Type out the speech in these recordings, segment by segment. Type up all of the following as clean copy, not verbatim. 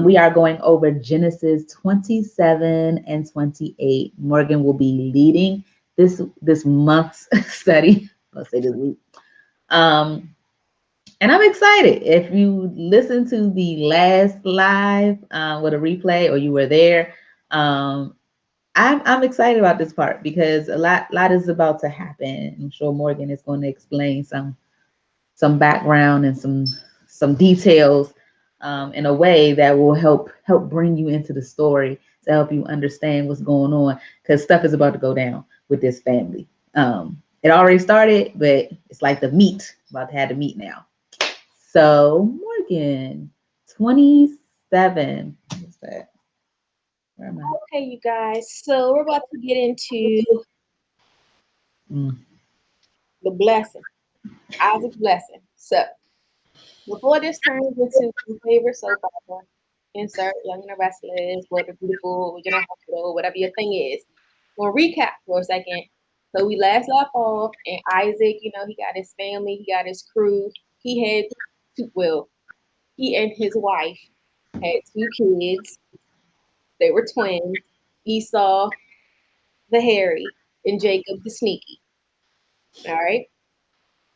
We are going over Genesis 27 and 28. Morgan will be leading this month's study. Let's say this week. And I'm excited. If you listen to the last live with a replay, or you were there, I'm excited about this part because a lot is about to happen. I'm sure Morgan is going to explain some background and some details in a way that will help bring you into the story to help you understand what's going on, because stuff is about to go down with this family. It already started, but it's like the meat, about to have the meat now. So Morgan, 27. What's that? Where am I? Okay, you guys. So we're about to get into the blessing, Isaac's blessing. So before this turns into your favorite soap opera, insert Young and the Restless, Bold and Beautiful, General Hospital, whatever your thing is, we'll recap for a second. So we last left off, and Isaac, he got his family, he got his crew. He had he and his wife had two kids. They were twins, Esau the hairy and Jacob the sneaky. All right.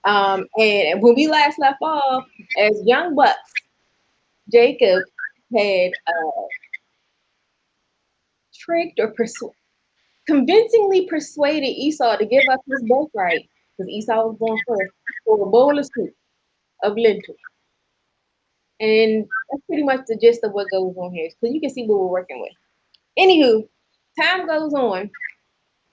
And when we last left off, as young bucks, Jacob had tricked or convincingly persuaded Esau to give up his birthright, because Esau was born first, for a bowl of soup of lentils. And that's pretty much the gist of what goes on here. So you can see what we're working with. Anywho, time goes on,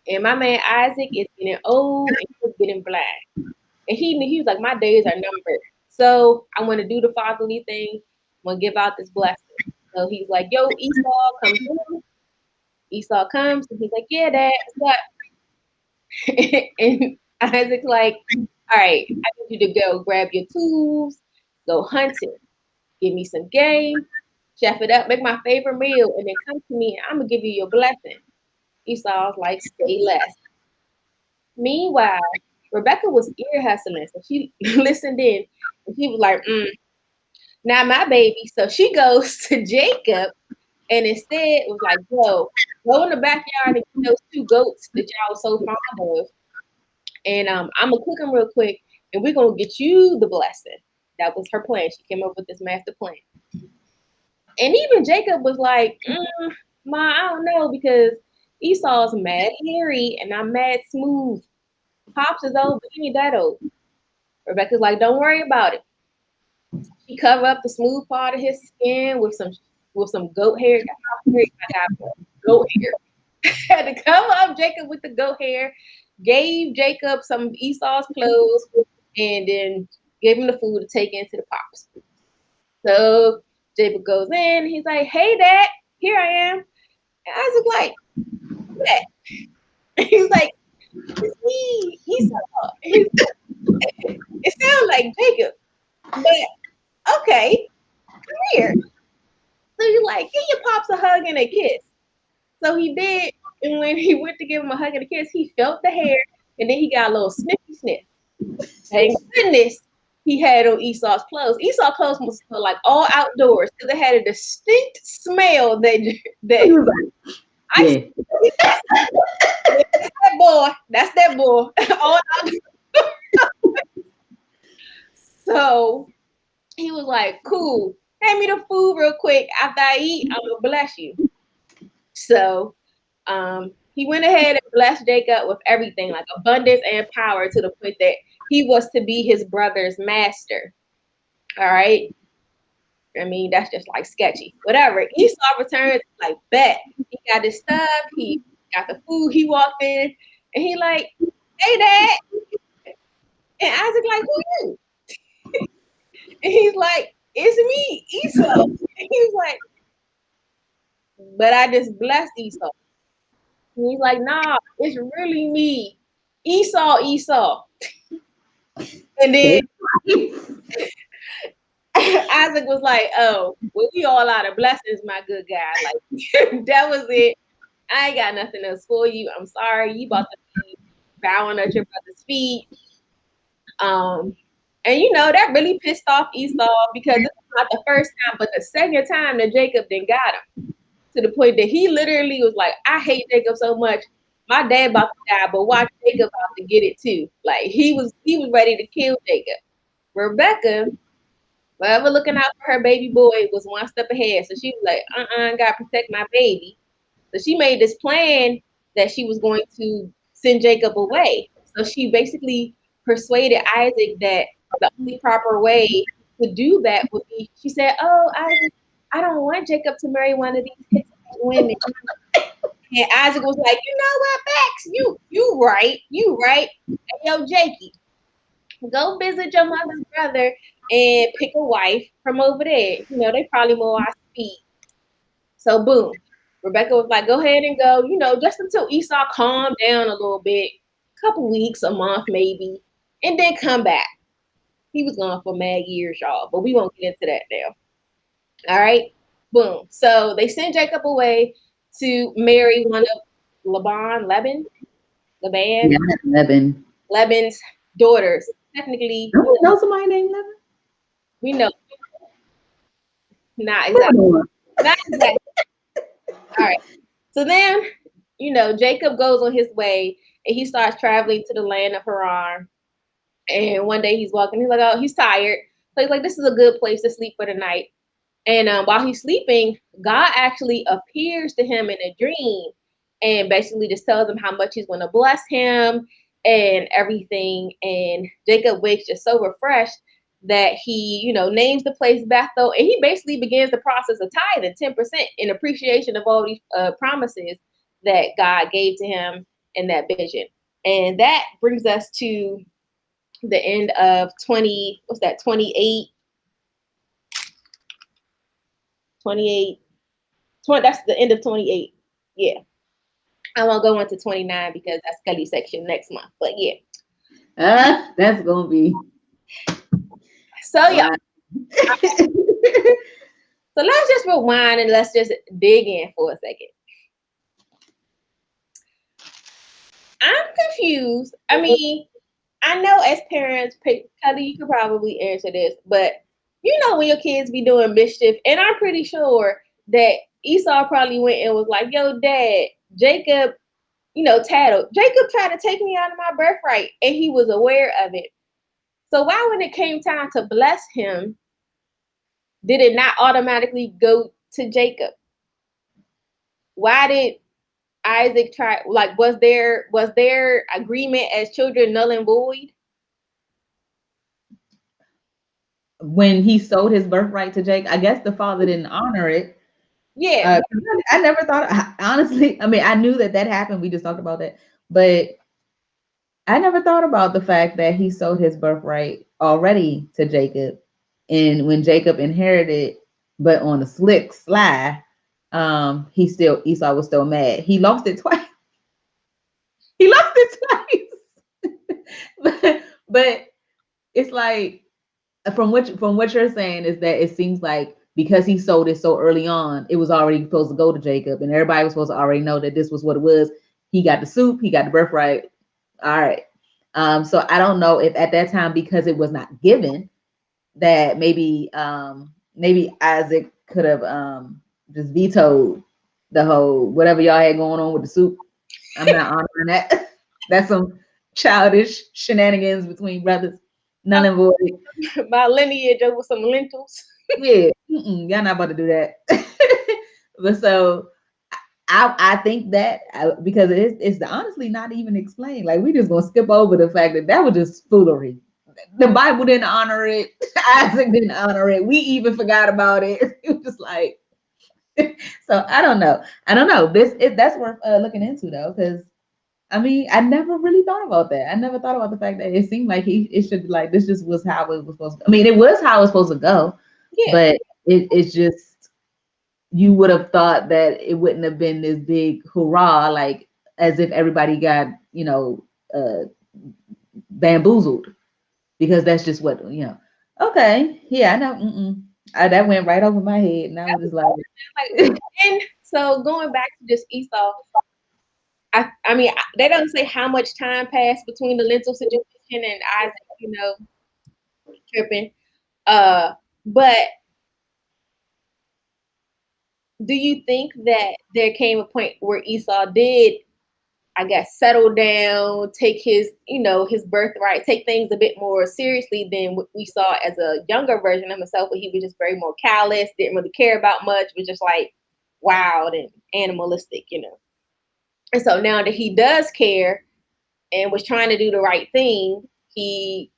and my man Isaac is getting old and he's getting blind. And he was like, my days are numbered. So I want to do the fatherly thing. I'm gonna give out this blessing. So he's like, yo, Esau, come through. Esau comes and he's like, yeah, Dad, what's up? And Isaac's like, all right, I need you to go grab your tools, go hunting, give me some game, chef it up, make my favorite meal, and then come to me and I'm gonna give you your blessing. Esau's like, say less. Meanwhile, Rebecca was ear hustling, so she listened in and she was like, not my baby. So she goes to Jacob and instead was like, go in the backyard and get those two goats that y'all so fond of. And I'm gonna cook them real quick and we're gonna get you the blessing. That was her plan. She came up with this master plan. And even Jacob was like, Ma, I don't know, because Esau's mad hairy and I'm mad smooth. Pops is old, but he ain't that old. Rebecca's like, don't worry about it. She covered up the smooth part of his skin with some goat hair. I got goat hair. Had to cover up Jacob with the goat hair. Gave Jacob some of Esau's clothes, and then gave him the food to take into the pops. So Jacob goes in. He's like, "Hey, Dad, here I am." And Isaac like, "What?" He's like, "It's me, Esau." It sounds like Jacob, but okay, come here. So you're like, give your pops a hug and a kiss. So he did, and when he went to give him a hug and a kiss, he felt the hair, and then he got a little sniffy sniff. Thank goodness he had on Esau's clothes. Esau's clothes must smell like all outdoors because it had a distinct smell that Yeah. I that's that boy. That's that boy. all outdoors. So he was like, cool. Hand me the food real quick. After I eat, I'm gonna bless you. So he went ahead and blessed Jacob with everything, like abundance and power, to the point that he was to be his brother's master. All right. I mean, that's just like sketchy. Whatever. Esau returns like bet. He got his stuff. He got the food. He walked in and he like, hey, Dad. And Isaac like, who you? And he's like, it's me, Esau. And he's like, but I just blessed Esau. And he's like, nah, it's really me, Esau. And then Isaac was like, oh, well, we all out of blessings, my good guy. Like, that was it. I ain't got nothing else for you. I'm sorry. You about to be bowing at your brother's feet. Um, And that really pissed off Esau because this is not the first time, but the second time that Jacob then got him to the point that he literally was like, I hate Jacob so much. My dad about to die, but watch Jacob about to get it too. Like he was ready to kill Jacob. Rebecca, forever looking out for her baby boy, was one step ahead. So she was like, gotta protect my baby. So she made this plan that she was going to send Jacob away. So she basically persuaded Isaac that the only proper way to do that would be, she said, oh, Isaac, I don't want Jacob to marry one of these Hittite women. And Isaac was like, you know what, Max, you right. Hey, yo, Jakey, go visit your mother's brother and pick a wife from over there. They probably more our speed. So boom. Rebecca was like, go ahead and go, just until Esau calmed down a little bit, a couple weeks, a month maybe, and then come back. He was gone for mad years, y'all, but we won't get into that now. All right. Boom. So they sent Jacob away to marry one of Laban's daughters. Technically, don't we know somebody named Laban? We know. Not exactly. Not exactly. All right. So then, Jacob goes on his way and he starts traveling to the land of Haran. And one day he's walking, he's like, oh, he's tired. So he's like, this is a good place to sleep for the night. And while he's sleeping, God actually appears to him in a dream and basically just tells him how much he's going to bless him and everything. And Jacob wakes just so refreshed that he, names the place Bethel, and he basically begins the process of tithing 10% in appreciation of all these promises that God gave to him in that vision. And that brings us to the end of 28, that's the end of 28. Yeah. I won't go into 29 because that's Kelly's section next month. But yeah. That's going to be. So, yeah. So let's just rewind and let's just dig in for a second. I'm confused. I mean, I know as parents, Kelly, you could probably answer this, but when your kids be doing mischief, and I'm pretty sure that Esau probably went and was like, yo, Dad, Jacob, tattled. Jacob tried to take me out of my birthright, and he was aware of it. So why, when it came time to bless him, did it not automatically go to Jacob? Why did Isaac try? Like, was their agreement as children null and void? When he sold his birthright to Jake, I guess the father didn't honor it. Yeah. I never thought, honestly, I mean, I knew that happened. We just talked about that. But I never thought about the fact that he sold his birthright already to Jacob. And when Jacob inherited, but on the slick sly, Esau was still mad. He lost it twice. but it's like, from what you're saying is that it seems like because he sold it so early on, it was already supposed to go to Jacob, and everybody was supposed to already know that this was what it was. He got the soup, he got the birthright. All right. So I don't know if at that time, because it was not given, that maybe Isaac could have just vetoed the whole whatever y'all had going on with the soup. I'm not honoring that. That's some childish shenanigans between brothers. Null and void. My lineage over some lentils. Yeah, y'all not about to do that. But so I think that because it's honestly not even explained. Like, we just gonna skip over the fact that was just foolery. The Bible didn't honor it. Isaac didn't honor it. We even forgot about it. It was just like, so I don't know. That's worth looking into though, because I mean, I never really thought about that. I never thought about the fact that it seemed like it should be like, this just was how it was supposed to go. I mean, it was how it was supposed to go, yeah. But it's just, you would have thought that it wouldn't have been this big hurrah, like as if everybody got, bamboozled, because that's just what, okay, yeah, I know. That went right over my head, and I was just like, and so going back to just Esau, I mean, they don't say how much time passed between the lentil situation and Isaac, tripping. But do you think that there came a point where Esau did, I guess, settle down, take his, his birthright, take things a bit more seriously than what we saw as a younger version of himself, where he was just very more callous, didn't really care about much, was just like wild and animalistic, And so now that he does care and was trying to do the right thing, he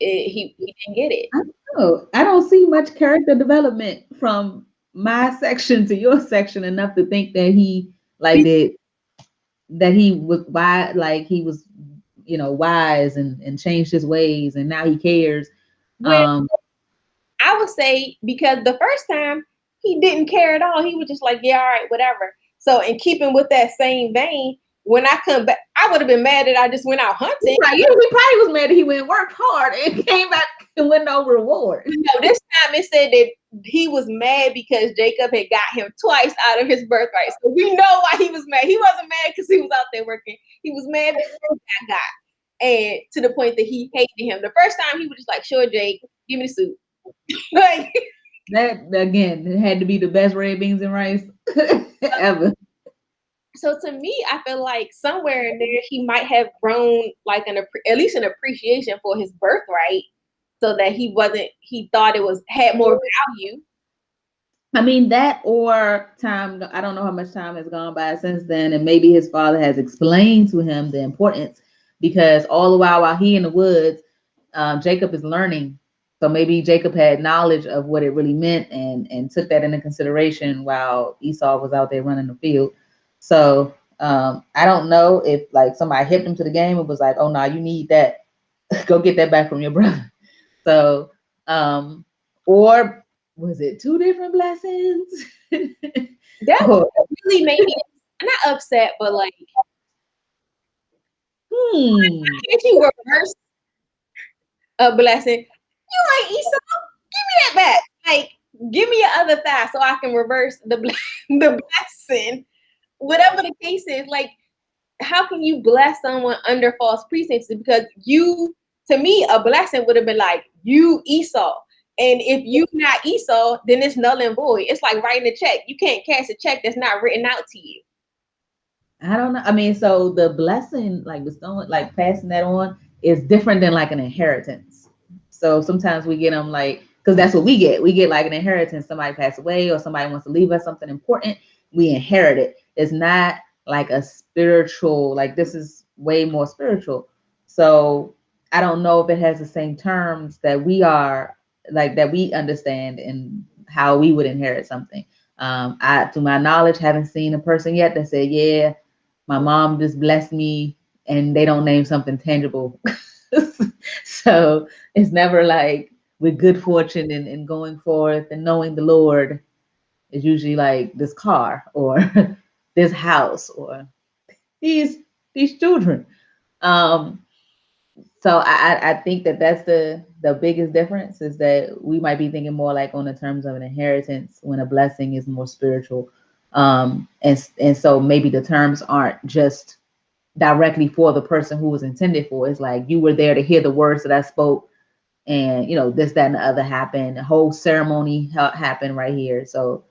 didn't get it. I don't know. I don't see much character development from my section to your section enough to think that he like did that he was wise, like he was, wise and changed his ways and now he cares. Well, I would say because the first time he didn't care at all. He was just like, yeah, all right, whatever. So in keeping with that same vein, when I come back, I would have been mad that I just went out hunting. Right. He probably was mad that he went and worked hard and came back and with no reward. No, this time it said that he was mad because Jacob had got him twice out of his birthright. So we know why he was mad. He wasn't mad because he was out there working. He was mad because he got. And to the point that he hated him. The first time he was just like, sure, Jake, give me the soup. Like that again, it had to be the best red beans and rice ever. So to me, I feel like somewhere in there he might have grown like at least an appreciation for his birthright, so that he thought it had more value. I mean, that or time, I don't know how much time has gone by since then, and maybe his father has explained to him the importance, because all the while he in the woods, Jacob is learning. So maybe Jacob had knowledge of what it really meant and took that into consideration while Esau was out there running the field. So I don't know if like somebody hipped him to the game and was like, oh no, you need that. Go get that back from your brother. So or was it two different blessings? That really made me not upset, but like, if you reverse a blessing, you ain't Esau. Give me that back. Like, give me your other thigh so I can reverse the blessing. Whatever the case is, like, how can you bless someone under false pretenses? Because to me, a blessing would have been like, you Esau. And if you not Esau, then it's null and void. It's like writing a check. You can't cash a check that's not written out to you. I don't know. I mean, so the blessing, like bestowing, like passing that on, is different than like an inheritance. So sometimes we get them like, because that's what we get. We get like an inheritance. Somebody passed away or somebody wants to leave us something important. We inherit it. It's not like a spiritual, like this is way more spiritual. So I don't know if it has the same terms that we are, like that we understand and how we would inherit something. To my knowledge, haven't seen a person yet that said, yeah, my mom just blessed me, and they don't name something tangible. So it's never like with good fortune and going forth and knowing the Lord. It's usually like this car or this house or these children. So I think that's the biggest difference, is that we might be thinking more like on the terms of an inheritance when a blessing is more spiritual. And so maybe the terms aren't just directly for the person who was intended for. It's like you were there to hear the words that I spoke, and this, that, and the other happened. The whole ceremony happened right here. So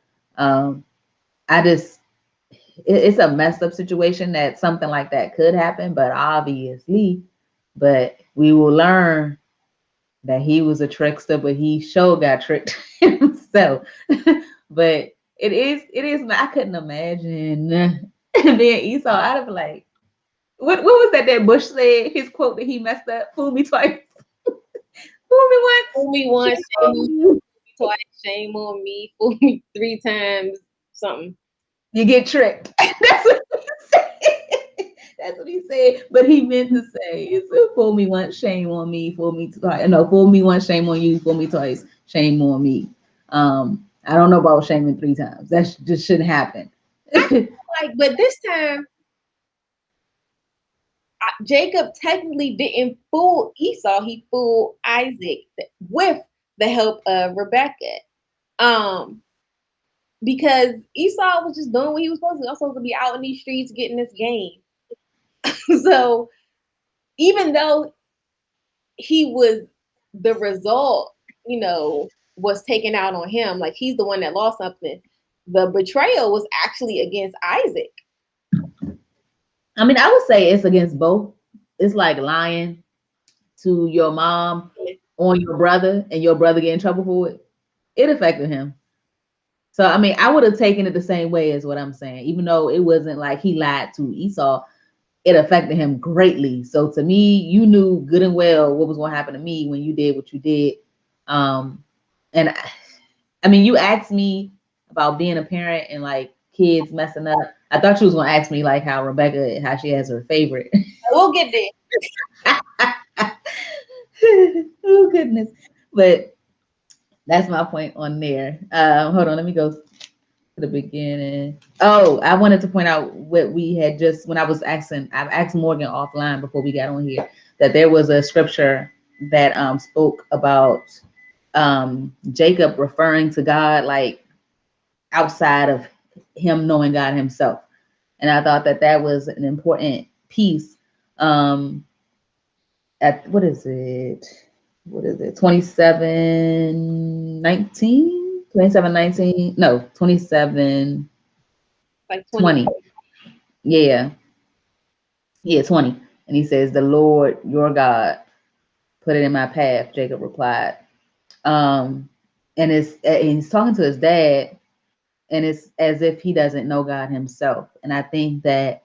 it's a messed up situation that something like that could happen, but we will learn that he was a trickster, but he sure got tricked himself. But it is, I couldn't imagine being Esau. I'd have been like, what was that Bush said, his quote that he messed up? Fool me twice. Fool me once, shame on me twice, shame on me, fool me 3 times, something. You get tricked. That's what he said. That's what he said. But he meant to say, it's fool me once, shame on me, fool me twice. No, fool me once, shame on you, fool me twice, shame on me. I don't know about shaming 3 times. That just shouldn't happen. But this time, Jacob technically didn't fool Esau. He fooled Isaac with the help of Rebecca. Because Esau was just doing what he was supposed to do. He was supposed to be out in these streets getting this game. So even though he was the result, was taken out on him. Like he's the one that lost something. The betrayal was actually against Isaac. I mean, I would say it's against both. It's like lying to your mom on your brother and your brother get in trouble for it. It affected him. So, I mean, I would have taken it the same way as what I'm saying, even though it wasn't like he lied to Esau, it affected him greatly. So to me, you knew good and well what was going to happen to me when you did what you did. And I mean, you asked me about being a parent and like kids messing up. I thought you was going to ask me like how Rebecca, how she has her favorite. We'll get there. Oh goodness. But that's my point on there. Hold on, let me go to the beginning. Oh, I wanted to point out what we had just when I've asked Morgan offline before we got on here that there was a scripture that spoke about Jacob referring to God like outside of him knowing God himself. And I thought that that was an important piece. At what is it? 27:19? 27:19? No, 27. Like 20. Yeah. Yeah, 20. And he says, the Lord your God put it in my path, Jacob replied. And he's talking to his dad, and it's as if he doesn't know God himself. And I think that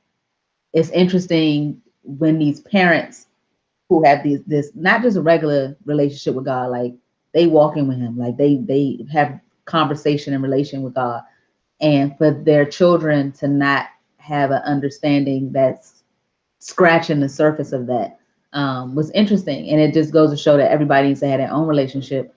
it's interesting when these parents who have this not just a regular relationship with God, like they walk in with him, like they have conversation and relation with God, and for their children to not have an understanding that's scratching the surface of that was interesting. And it just goes to show that everybody needs to have their own relationship.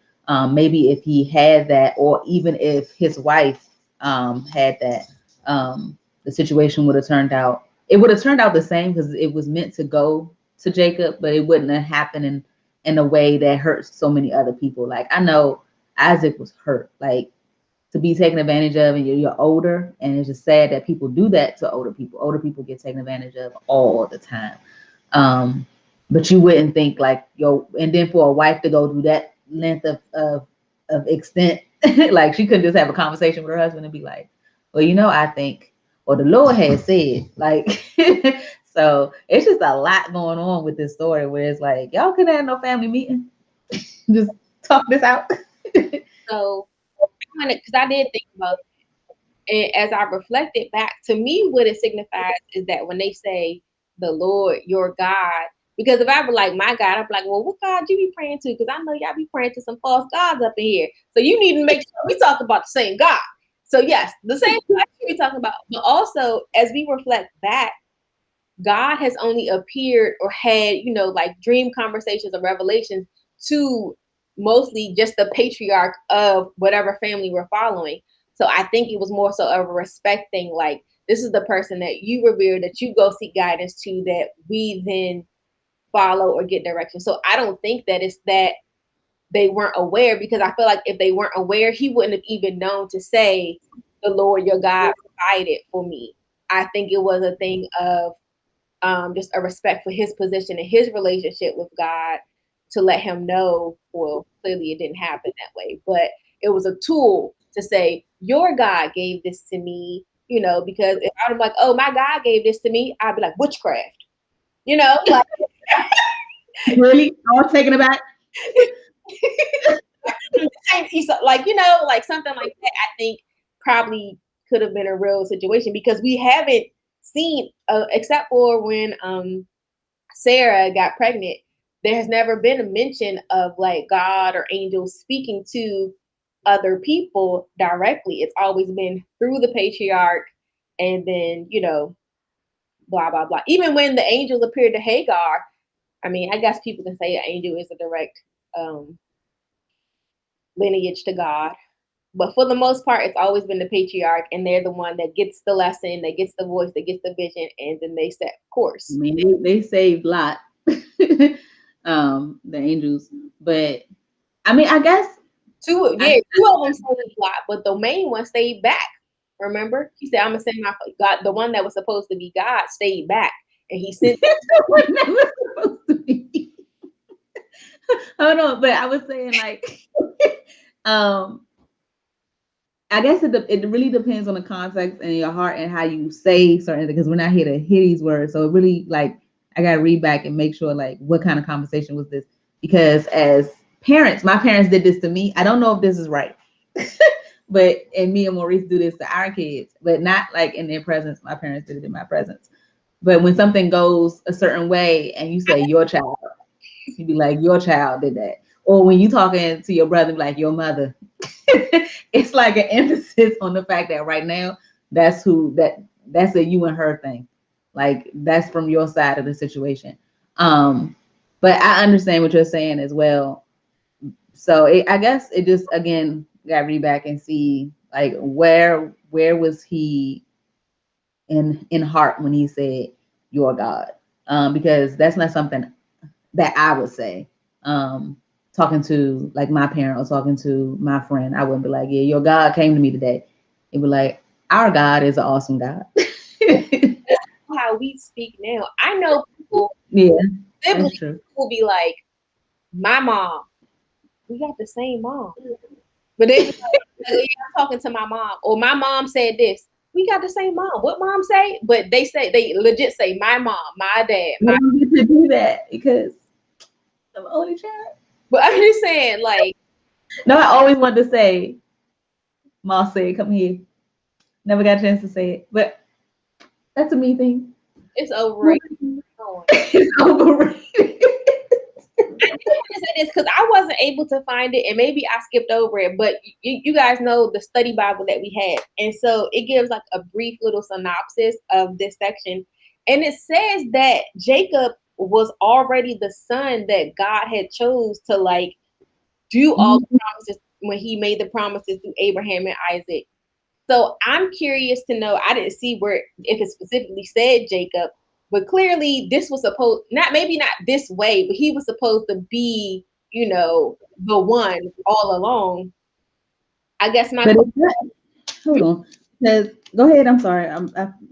Maybe if he had that, or even if his wife had that, the situation would have turned out, it would have turned out the same because it was meant to go to Jacob, but it wouldn't have happened in a way that hurts so many other people. Like I know Isaac was hurt, like to be taken advantage of, and you're older, and it's just sad that people do that to older people. Older people get taken advantage of all the time. But you wouldn't think like and then for a wife to go through that length of extent, like she couldn't just have a conversation with her husband and be like, well, I think, or the Lord has said, like, so it's just a lot going on with this story where it's like, y'all couldn't have no family meeting, just talk this out. So, because I did think about it, and as I reflected back, to me, what it signifies is that when they say the Lord, your God, because if I were like my God, I'd be like, well, what God you be praying to? Because I know y'all be praying to some false gods up in here. So you need to make sure we talk about the same God. So yes, the same God you be talking about. But also, as we reflect back, God has only appeared or had, like dream conversations or revelations to mostly just the patriarch of whatever family we're following. So I think it was more so of a respect thing, like this is the person that you revere, that you go seek guidance to, that we then follow or get direction. So I don't think that it's that they weren't aware, because I feel like if they weren't aware, he wouldn't have even known to say, the Lord your God provided for me. I think it was a thing of just a respect for his position and his relationship with God, to let him know, well, clearly it didn't happen that way, but it was a tool to say, your God gave this to me, because if I was like, oh, my God gave this to me, I'd be like, witchcraft, like. Really? I was taken aback. Like something like that, I think probably could have been a real situation, because we haven't seen, except for when Sarah got pregnant, there has never been a mention of like God or angels speaking to other people directly. It's always been through the patriarch, and then, blah, blah, blah. Even when the angels appeared to Hagar, I mean, I guess people can say an angel is a direct lineage to God. But for the most part, it's always been the patriarch, and they're the one that gets the lesson, that gets the voice, that gets the vision, and then they set course. I mean, they saved Lot, the angels, but I mean, I guess Two of them stayed Lot, but the main one stayed back. Remember, he said, "I'm gonna send my God." The one that was supposed to be God stayed back, and he sent. the one that was supposed to be. Oh no, but I was saying like, um, I guess it really depends on the context and your heart and how you say certain things, because we're not here to hear these words. So it really like I gotta read back and make sure like what kind of conversation was this? Because as parents, my parents did this to me. I don't know if this is right. But and me and Maurice do this to our kids, but not like in their presence. My parents did it in my presence. But when something goes a certain way and you say your child, you'd be like, your child did that. Or when you talking to your brother, be like your mother. It's like an emphasis on the fact that right now that's a you and her thing. Like that's from your side of the situation. But I understand what you're saying as well. So I guess it just again got to read back and see like where was he in heart when he said your God, because that's not something that I would say. Talking to like my parent or talking to my friend, I wouldn't be like, yeah, your God came to me today. It would be like, our God is an awesome God. How we speak now. I know people, Yeah, that's siblings, true. will be like, my mom, we got the same mom. But they be like, yeah, I'm talking to my mom. Or my mom said this. We got the same mom. What mom say? But they legit say my mom, my dad, I my. don't get to do that because I'm the only child. But I'm just saying, like, No, I always wanted to say, Ma said, come here. Never got a chance to say it, but that's a me thing. it's overrated. It's overrated. I do want to say this because I wasn't able to find it, and maybe I skipped over it. But you guys know the study Bible that we had, and so it gives like a brief little synopsis of this section, and it says that Jacob was already the son that God had chose to like do all the promises when He made the promises through Abraham and Isaac. So I'm curious to know. I didn't see where if it specifically said Jacob, but clearly this was supposed not maybe not this way, but he was supposed to be, the one all along. I guess my But it's not, hold on. Because go ahead. I'm sorry. I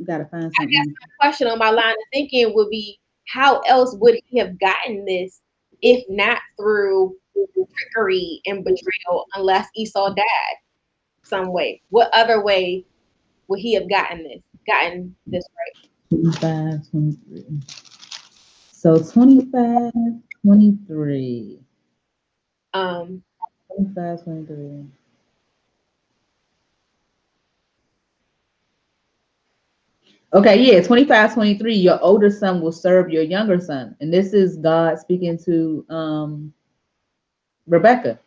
gotta find I guess something. my question on my line of thinking would be how else would he have gotten this if not through trickery and betrayal unless Esau died some way? What other way would he have gotten this right? 25, 23. So 25, 23. Um 25, 23. Okay, yeah, 25, 23. Your older son will serve your younger son. And this is God speaking to Rebecca.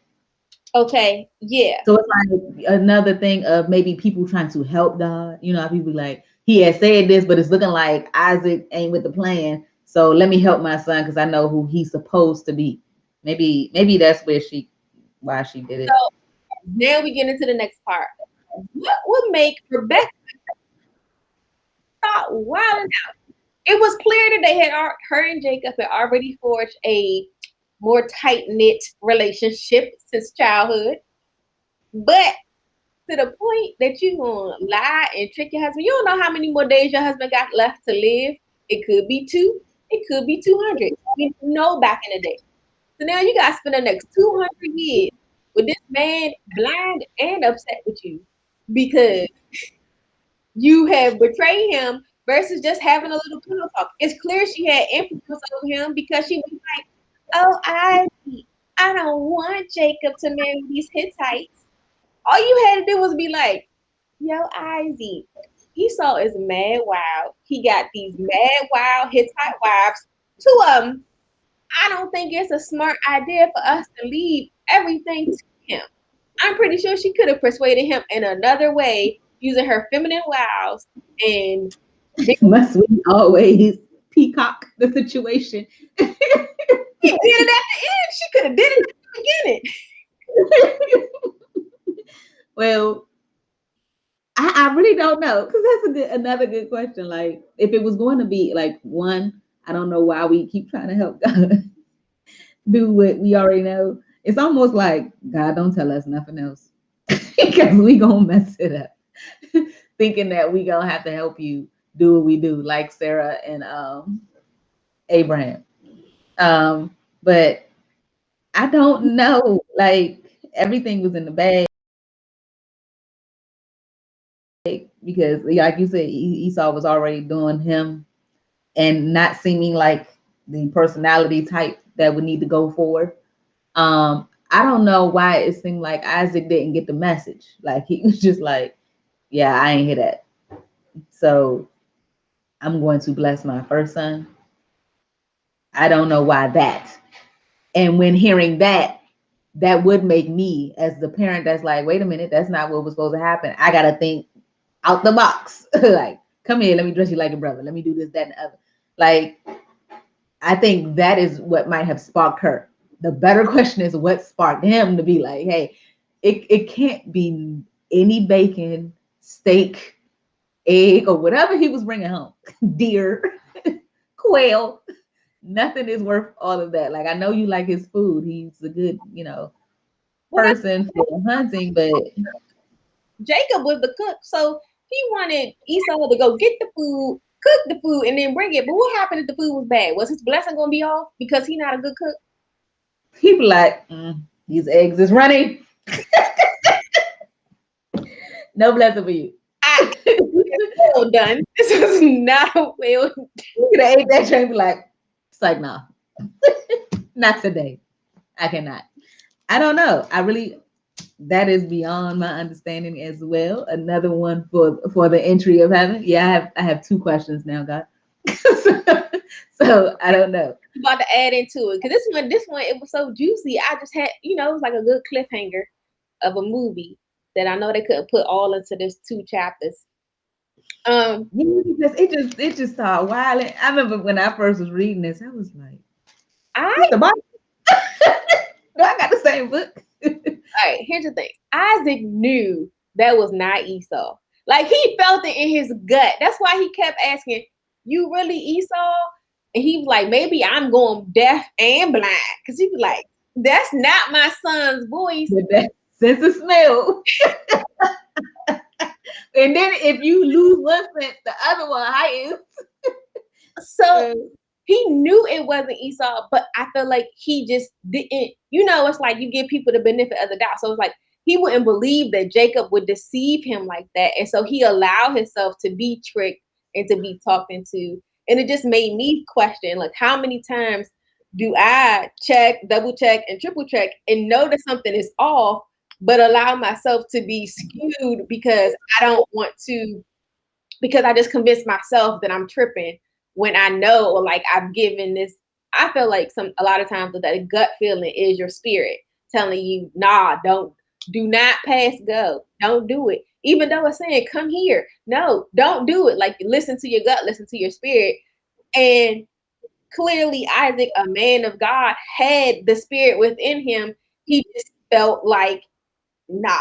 okay, yeah. So it's like another thing of maybe people trying to help God. You know, how people like, he has said this, but it's looking like Isaac ain't with the plan. So let me help my son because I know who he's supposed to be. Maybe that's why she did it. So now we get into the next part. What would make Rebecca stop wilding out? It was clear that her and Jacob had already forged a more tight knit relationship since childhood, but to the point that you gonna lie and trick your husband. You don't know how many more days your husband got left to live. It could be 2. It could be 200. We know back in the day. So now you got to spend the next 200 years with this man blind and upset with you because you have betrayed him versus just having a little pillow talk. It's clear she had influence over him because she was like, oh, I don't want Jacob to marry these Hittites. All you had to do was be like, yo, Isaac, Esau is mad wild. He got these mad wild Hittite wives. 2 of them. I don't think it's a smart idea for us to leave everything to him. I'm pretty sure she could have persuaded him in another way using her feminine wiles and Must we always peacock the situation? she did it at the end. She could have did it at the beginning. Well, I really don't know because that's another good question. Like, if it was going to be like one, I don't know why we keep trying to help God do what we already know. It's almost like God don't tell us nothing else because we gonna mess it up, thinking that we gonna have to help you do what we do, like Sarah and Abraham. But I don't know. Like everything was in the bag because, like you said, Esau was already doing him and not seeming like the personality type that would need to go forward. I don't know why it seemed like Isaac didn't get the message. Like he was just like, yeah, I ain't hear that. So I'm going to bless my first son. I don't know why that. And when hearing that, that would make me, as the parent that's like, wait a minute, that's not what was supposed to happen. I got to think out the box. Like, come here, let me dress you like a brother. Let me do this, that, and the other. Like, I think that is what might have sparked her. The better question is what sparked him to be like, hey, it can't be any bacon, steak, egg, or whatever he was bringing home. Deer, quail, nothing is worth all of that. Like, I know you like his food. He's a good, Well, person for hunting, but Jacob was the cook, so he wanted Esau to go get the food, cook the food, and then bring it. But what happened if the food was bad? Was his blessing gonna be off because he's not a good cook? he be like, these eggs is running. No blessing for you. I well done. This was not a well done. You could have ate that train, be like, it's like, nah, not today. I cannot. I don't know. That is beyond my understanding as well. Another one for the entry of heaven. Yeah, I have two questions now, God. so I don't know. About to add into it because this one, it was so juicy. I just had, it was like a good cliffhanger of a movie that I know they couldn't put all into this 2 chapters. Yeah, because it just started wilding. I remember when I first was reading this, I was like, "It's the Bible." No, I got the same book. All right, here's the thing. Isaac knew that was not Esau. Like he felt it in his gut. That's why he kept asking, "You really Esau?" And he was like, "Maybe I'm going deaf and blind." Because he was like, "That's not my son's voice." With that sense of smell. And then if you lose one sense, the other one heightens. So he knew it wasn't Esau, but I feel like he just didn't, it's like you give people the benefit of the doubt. So it's like he wouldn't believe that Jacob would deceive him like that. And so he allowed himself to be tricked and to be talked into. And it just made me question, like, how many times do I check, double check, and triple check and know that something is off, but allow myself to be skewed because I don't want to, because I just convinced myself that I'm tripping when I know, or like I've given this. I feel like a lot of times that gut feeling is your spirit telling you, nah, do not pass go. Don't do it. Even though it's saying, come here. No, don't do it. Like listen to your gut, listen to your spirit. And clearly Isaac, a man of God, had the spirit within him. He just felt like, nah,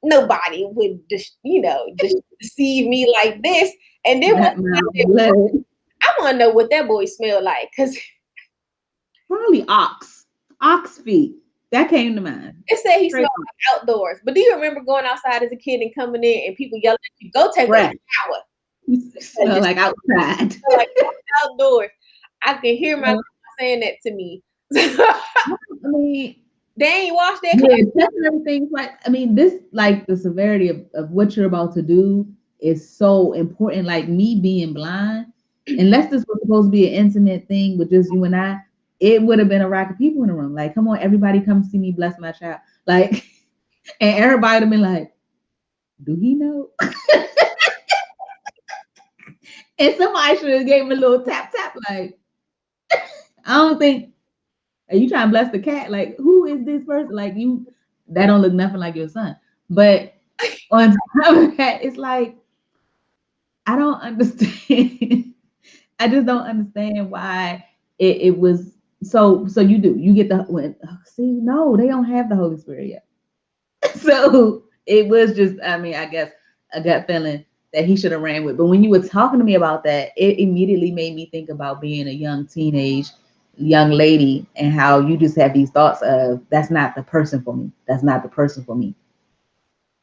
nobody would just deceive me like this. And then I want to know what that boy smelled like, because probably ox feet. That came to mind. it said he smelled like outdoors. But do you remember going outside as a kid and coming in and people yelling at you, go take a shower? You smell like outside. Like outdoors. I can hear my saying that to me. I mean, they ain't washed their clothes. Yeah, everything's like, I mean, this, like the severity of what you're about to do is so important. Like me being blind, unless this was supposed to be an intimate thing with just you and I, it would have been a rack of people in the room. Like, come on, everybody come see me bless my child. Like, and everybody would have been like, do he know? And somebody should have gave him a little tap, like, I don't think, are you trying to bless the cat? Like, who is this person? Like, that don't look nothing like your son. But on top of that, it's like, I don't understand. I just don't understand why it was so you get no, they don't have the Holy Spirit yet. So it was just, I mean, I guess a gut feeling that he should have ran with. But when you were talking to me about that, it immediately made me think about being a young lady and how you just have these thoughts of, that's not the person for me. That's not the person for me.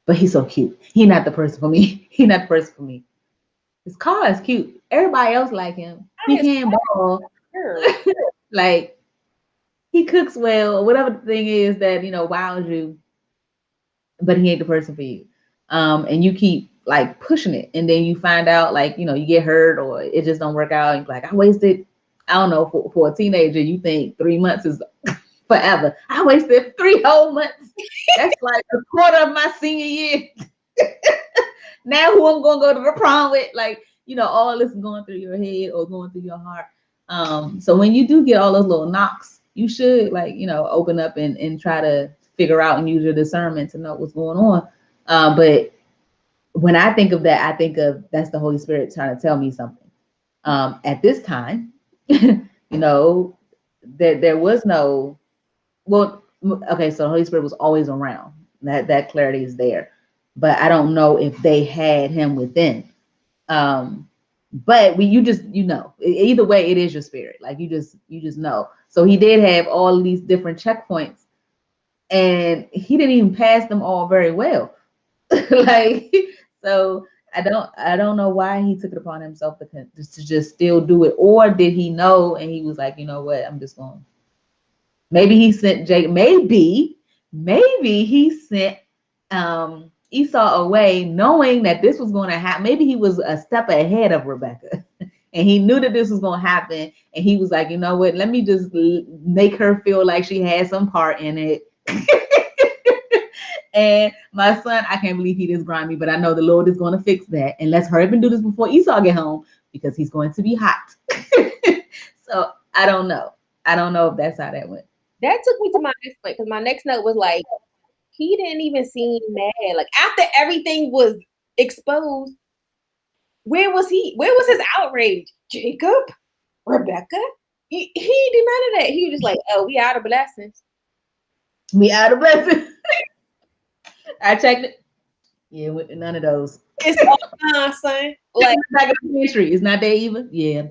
But he's so cute. He's not the person for me. He's not the person for me. His car is cute. Everybody else like him. He can ball. Sure. Like, he cooks well, or whatever the thing is that wows you, but he ain't the person for you. And you keep like pushing it, and then you find out like you get hurt or it just don't work out. And you're like, I wasted, I don't know, for a teenager, you think 3 months is forever. I wasted 3 whole months. That's like a quarter of my senior year. Now who I'm gonna go to the prom with? Like, all this going through your head or going through your heart. So when you do get all those little knocks, you should like, open up and try to figure out and use your discernment to know what's going on. But when I think of that, I think of that's the Holy Spirit trying to tell me something. At this time, there was no, well, okay, so the Holy Spirit was always around. That clarity is there, but I don't know if they had him within. But you just either way, it is your spirit. Like you just know. So he did have all these different checkpoints, and he didn't even pass them all very well. Like, so I don't know why he took it upon himself to just still do it, or did he know and he was like, you know what, I'm just going. Maybe he sent Jake. Maybe he sent Esau away, knowing that this was going to happen. Maybe he was a step ahead of Rebecca, and he knew that this was going to happen. And he was like, you know what? Let me just make her feel like she had some part in it. And my son, I can't believe he this grimy, but I know the Lord is going to fix that. And let's hurry up and do this before Esau get home because he's going to be hot. So I don't know. I don't know if that's how that went. That took me to my next point, because my next note was like, he didn't even seem mad. Like after everything was exposed, where was he? Where was his outrage? Jacob? Rebecca? He didn't do none of that. He was just like, oh, we out of blessings. We out of blessings. I checked it. Yeah, none of those. It's all gone, son. Like it's not there even. Yeah.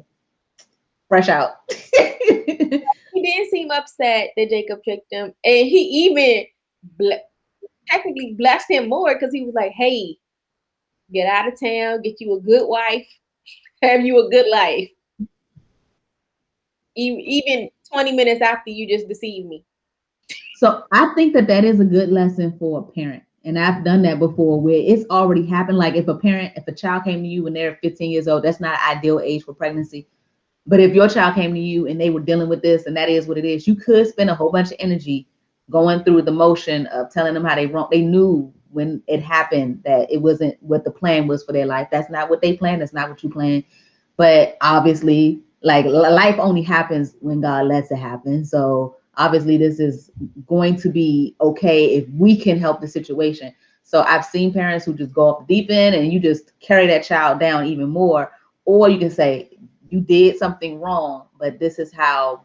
Fresh out. He didn't seem upset that Jacob tricked him. And he even technically blessed him more because he was like, hey, get out of town, get you a good wife, have you a good life. Even 20 minutes after you just deceived me. So I think that is a good lesson for a parent. And I've done that before where it's already happened. Like if a child came to you when they're 15 years old, that's not an ideal age for pregnancy. But if your child came to you and they were dealing with this and that is what it is, you could spend a whole bunch of energy going through the motion of telling them how they wrong. They knew when it happened that it wasn't what the plan was for their life. That's not what they planned. That's not what you planned. But obviously, like life only happens when God lets it happen. So obviously this is going to be okay if we can help the situation. So I've seen parents who just go off the deep end and you just carry that child down even more. Or you can say, you did something wrong, but this is how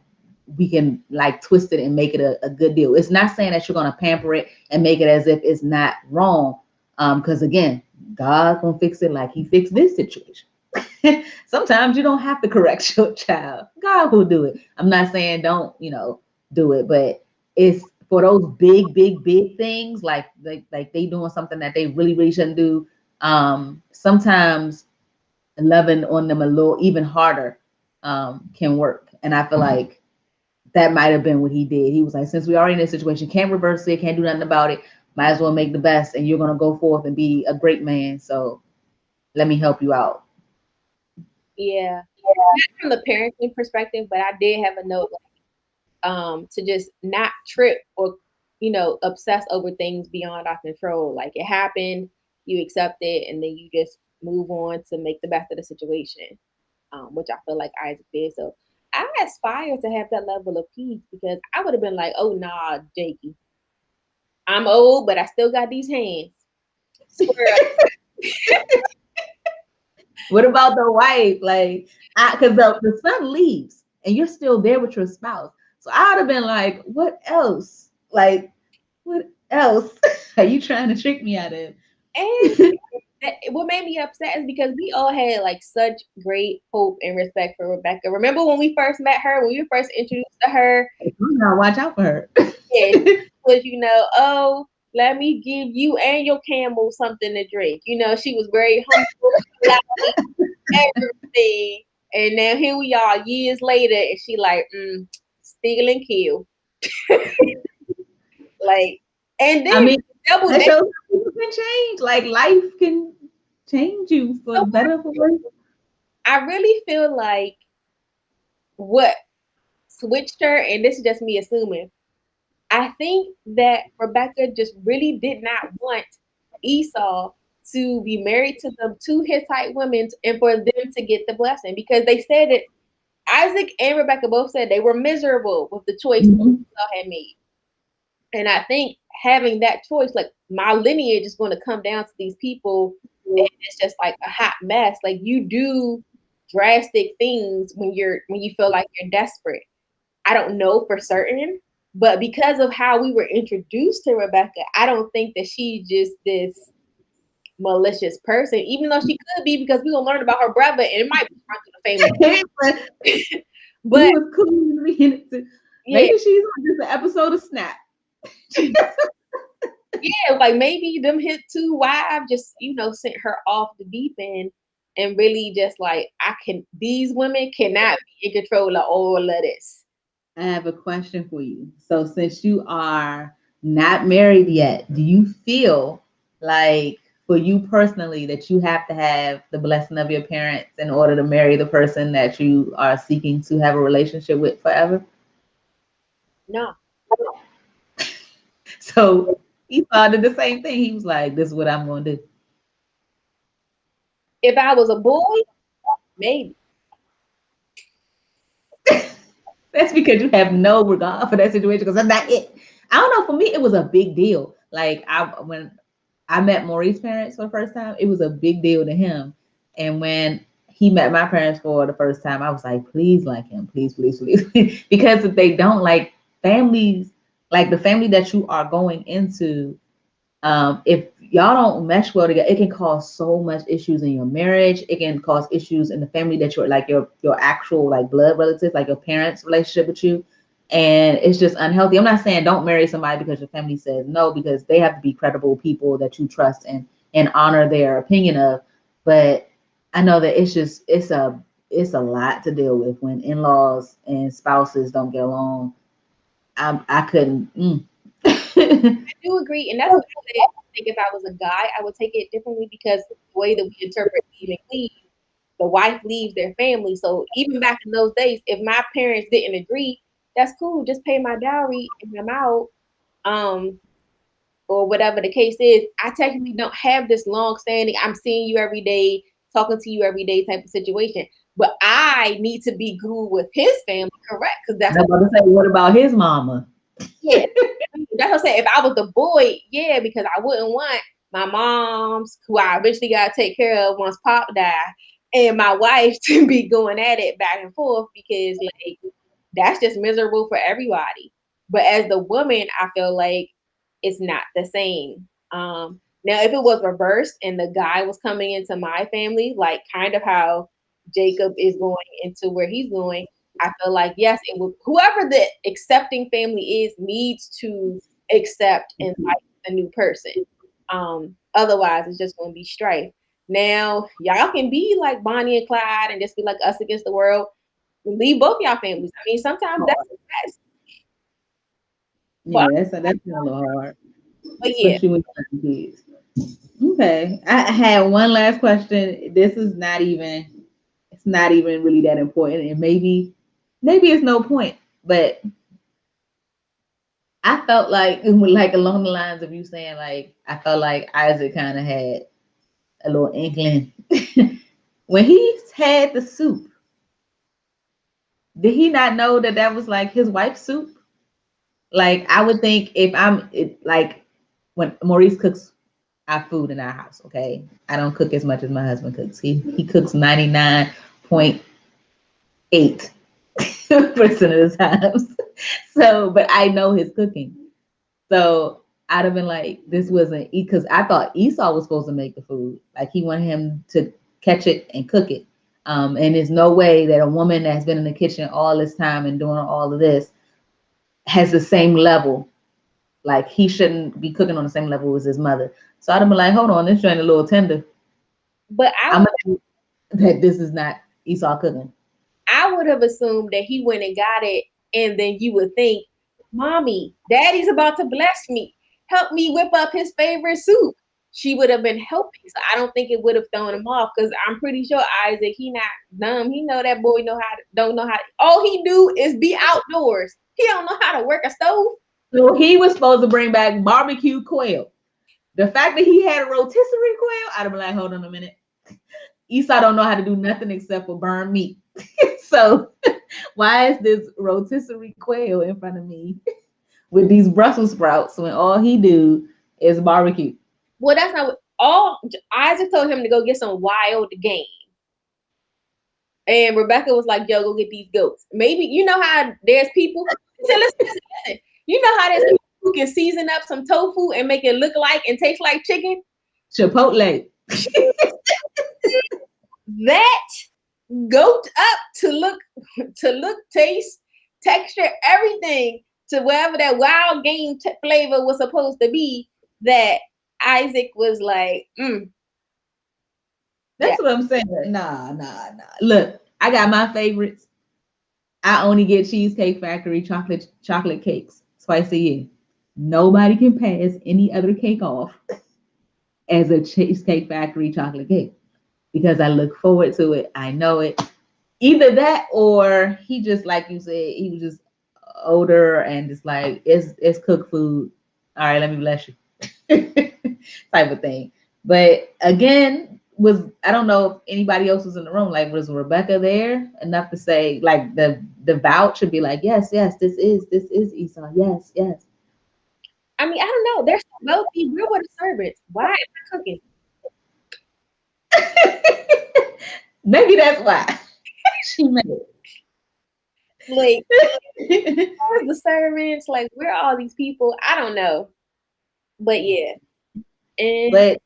we can like twist it and make it a good deal. It's not saying that you're going to pamper it and make it as if it's not wrong. Because again, God gonna fix it like he fixed this situation. Sometimes you don't have to correct your child. God will do it. I'm not saying don't, do it, but it's for those big things like they doing something that they really shouldn't do. Sometimes loving on them a little even harder can work. And I feel like that might have been what he did. He was like, since we already in this situation, can't reverse it, can't do nothing about it, might as well make the best, and you're gonna go forth and be a great man. So let me help you out. Yeah. Not from the parenting perspective, but I did have a note to just not trip or obsess over things beyond our control. Like it happened, you accept it, and then you just move on to make the best of the situation, which I feel like Isaac did. So I aspire to have that level of peace, because I would have been like, oh nah, Jakey, I'm old, but I still got these hands. What about the wife? Like, because the son leaves and you're still there with your spouse. So I would have been like, what else? Like, what else are you trying to trick me out of? And what made me upset is because we all had like such great hope and respect for Rebecca. Remember when we first met her, when we were first introduced to her? Now watch out for her. Was oh, let me give you and your camel something to drink. She was very humble, everything. And now here we are years later, and she like, steal and kill. Like, and I then mean, double that date. shows how people can change. Like life can change you for the better, for worse. I really feel like what switched her, and this is just me assuming, I think that Rebecca just really did not want Esau to be married to the two Hittite women and for them to get the blessing, because they said that Isaac and Rebecca both said they were miserable with the choice that Esau had made. And I think having that choice, like my lineage is going to come down to these people, and it's just like a hot mess. Like you do drastic things when you feel like you're desperate. I don't know for certain, but because of how we were introduced to Rebecca, I don't think that she's just this malicious person, even though she could be, because we're gonna learn about her brother and it might be run through the family. But he was cool in the beginning. yeah, Maybe she's on just an episode of Snap. yeah, like maybe them hit two wives just sent her off the deep end, and really just like these women cannot be in control of all of this. I have a question for you. So, since you are not married yet, do you feel like, for you personally, that you have to have the blessing of your parents in order to marry the person that you are seeking to have a relationship with forever? No, So, Esau did the same thing. He was like, "This is what I'm going to do." if I was a boy, maybe. That's because you have no regard for that situation. Because that's not it. I don't know. For me, it was a big deal. Like when I met Maurice's parents for the first time, it was a big deal to him. And when he met my parents for the first time, I was like, please like him, please, please, please. Because if they don't, like families, like the family that you are going into, if y'all don't mesh well together, it can cause so much issues in your marriage. It can cause issues in the family that you're like your actual like blood relatives, like your parents' relationship with you. And it's just unhealthy. I'm not saying don't marry somebody because your family says no, because they have to be credible people that you trust and honor their opinion of. But I know that it's a lot to deal with when in-laws and spouses don't get along. I couldn't. I do agree, and that's what I said. I think if I was a guy, I would take it differently, because the way that we interpret leave and cleave, the wife leaves their family. So even back in those days, if my parents didn't agree, that's cool. Just pay my dowry and I'm out. Um, or whatever the case is. I technically don't have this long standing, I'm seeing you every day, talking to you every day type of situation. But I need to be good with his family, correct? Because that's I'm about to say, what about his mama? yeah. That's what I'm saying. If I was the boy, yeah, because I wouldn't want my mom's, who I eventually got to take care of once Pop died, and my wife to be going at it back and forth, because like that's just miserable for everybody. But as the woman, I feel like it's not the same. Now, if it was reversed and the guy was coming into my family, like kind of how Jacob is going into where he's going, I feel like yes, it will. Whoever the accepting family is needs to accept and like the new person. Otherwise, it's just going to be strife. Now, y'all can be like Bonnie and Clyde and just be like us against the world. Leave both y'all families. I mean, sometimes that's the best. Yeah, But, that's a little hard, but yeah, especially when you're having kids. Okay, I had one last question. This is not even, it's not even really that important, and maybe it's no point. But I felt like along the lines of you saying, like, I felt like Isaac kind of had a little inkling when he had the soup. Did he not know that that was like his wife's soup? Like I would think if like when Maurice cooks our food in our house, okay, I don't cook as much as my husband cooks. He cooks 99.8% of the times. So, but I know his cooking. So I'd have been like, this wasn't because I thought Esau was supposed to make the food. Like he wanted him to catch it and cook it. And there's no way that a woman that's been in the kitchen all this time and doing all of this has the same level. Like he shouldn't be cooking on the same level as his mother. So I'd have been like, hold on, this joint a little tender. but I'm gonna that this is not Esau cooking. I would have assumed that he went and got it, and then you would think Mommy, Daddy's about to bless me. Help me whip up his favorite soup. She would have been helping. So I don't think it would have thrown him off because I'm pretty sure Isaac, he not dumb. He know that boy don't know how. All he do is be outdoors. He don't know how to work a stove. So he was supposed to bring back barbecue quail. The fact that he had a rotisserie quail, I'd have been like, hold on a minute. Esau don't know how to do nothing except for burn meat. So why is this rotisserie quail in front of me with these Brussels sprouts when all he do is barbecue? Well, that's not what all Isaac told him to go get some wild game. And Rebecca was like, yo, go get these goats. Maybe you know how there's people. Listen. You know how there's people who can season up some tofu and make it look like and taste like chicken? Chipotle. That goat up to look, taste, texture, everything to wherever that wild game flavor was supposed to be, that Isaac was like, That's what I'm saying. Nah. Look, I got my favorites. I only get Cheesecake Factory chocolate cakes twice a year. Nobody can pass any other cake off as a Cheesecake Factory chocolate cake because I look forward to it. I know it. Either that or he just, like you said, he was just older and just like, it's cooked food. All right, let me bless you. Type of thing. But again, I don't know if anybody else was in the room. Like, was Rebecca there enough to say, like, the vouch should be like, yes, this is Esau. Yes. I mean, I don't know. They're so wealthy. Where were the servants? Why am I cooking? Maybe that's why she made it. Like, where's the servants? Like, where are all these people? I don't know. But yeah. But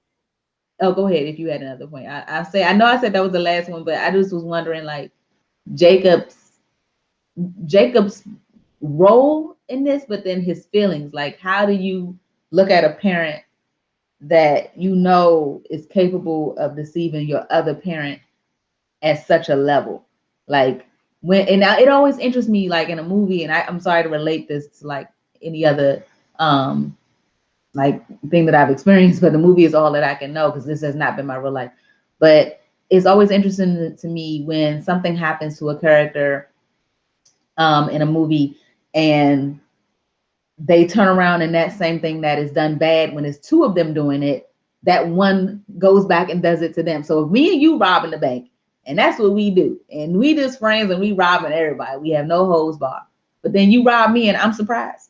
go ahead if you had another point. I know I said that was the last one, but I just was wondering, like, Jacob's role in this, but then his feelings. Like, how do you look at a parent that you know is capable of deceiving your other parent at such a level? Like, it always interests me, like in a movie, and I'm sorry to relate this to like any other like thing that I've experienced, but the movie is all that I can know because this has not been my real life. But it's always interesting to me when something happens to a character in a movie and they turn around and that same thing that is done bad, when it's two of them doing it, that one goes back and does it to them. So if me and you robbing the bank, and that's what we do, and we just friends and we robbing everybody, we have no holds barred, but then you rob me and I'm surprised.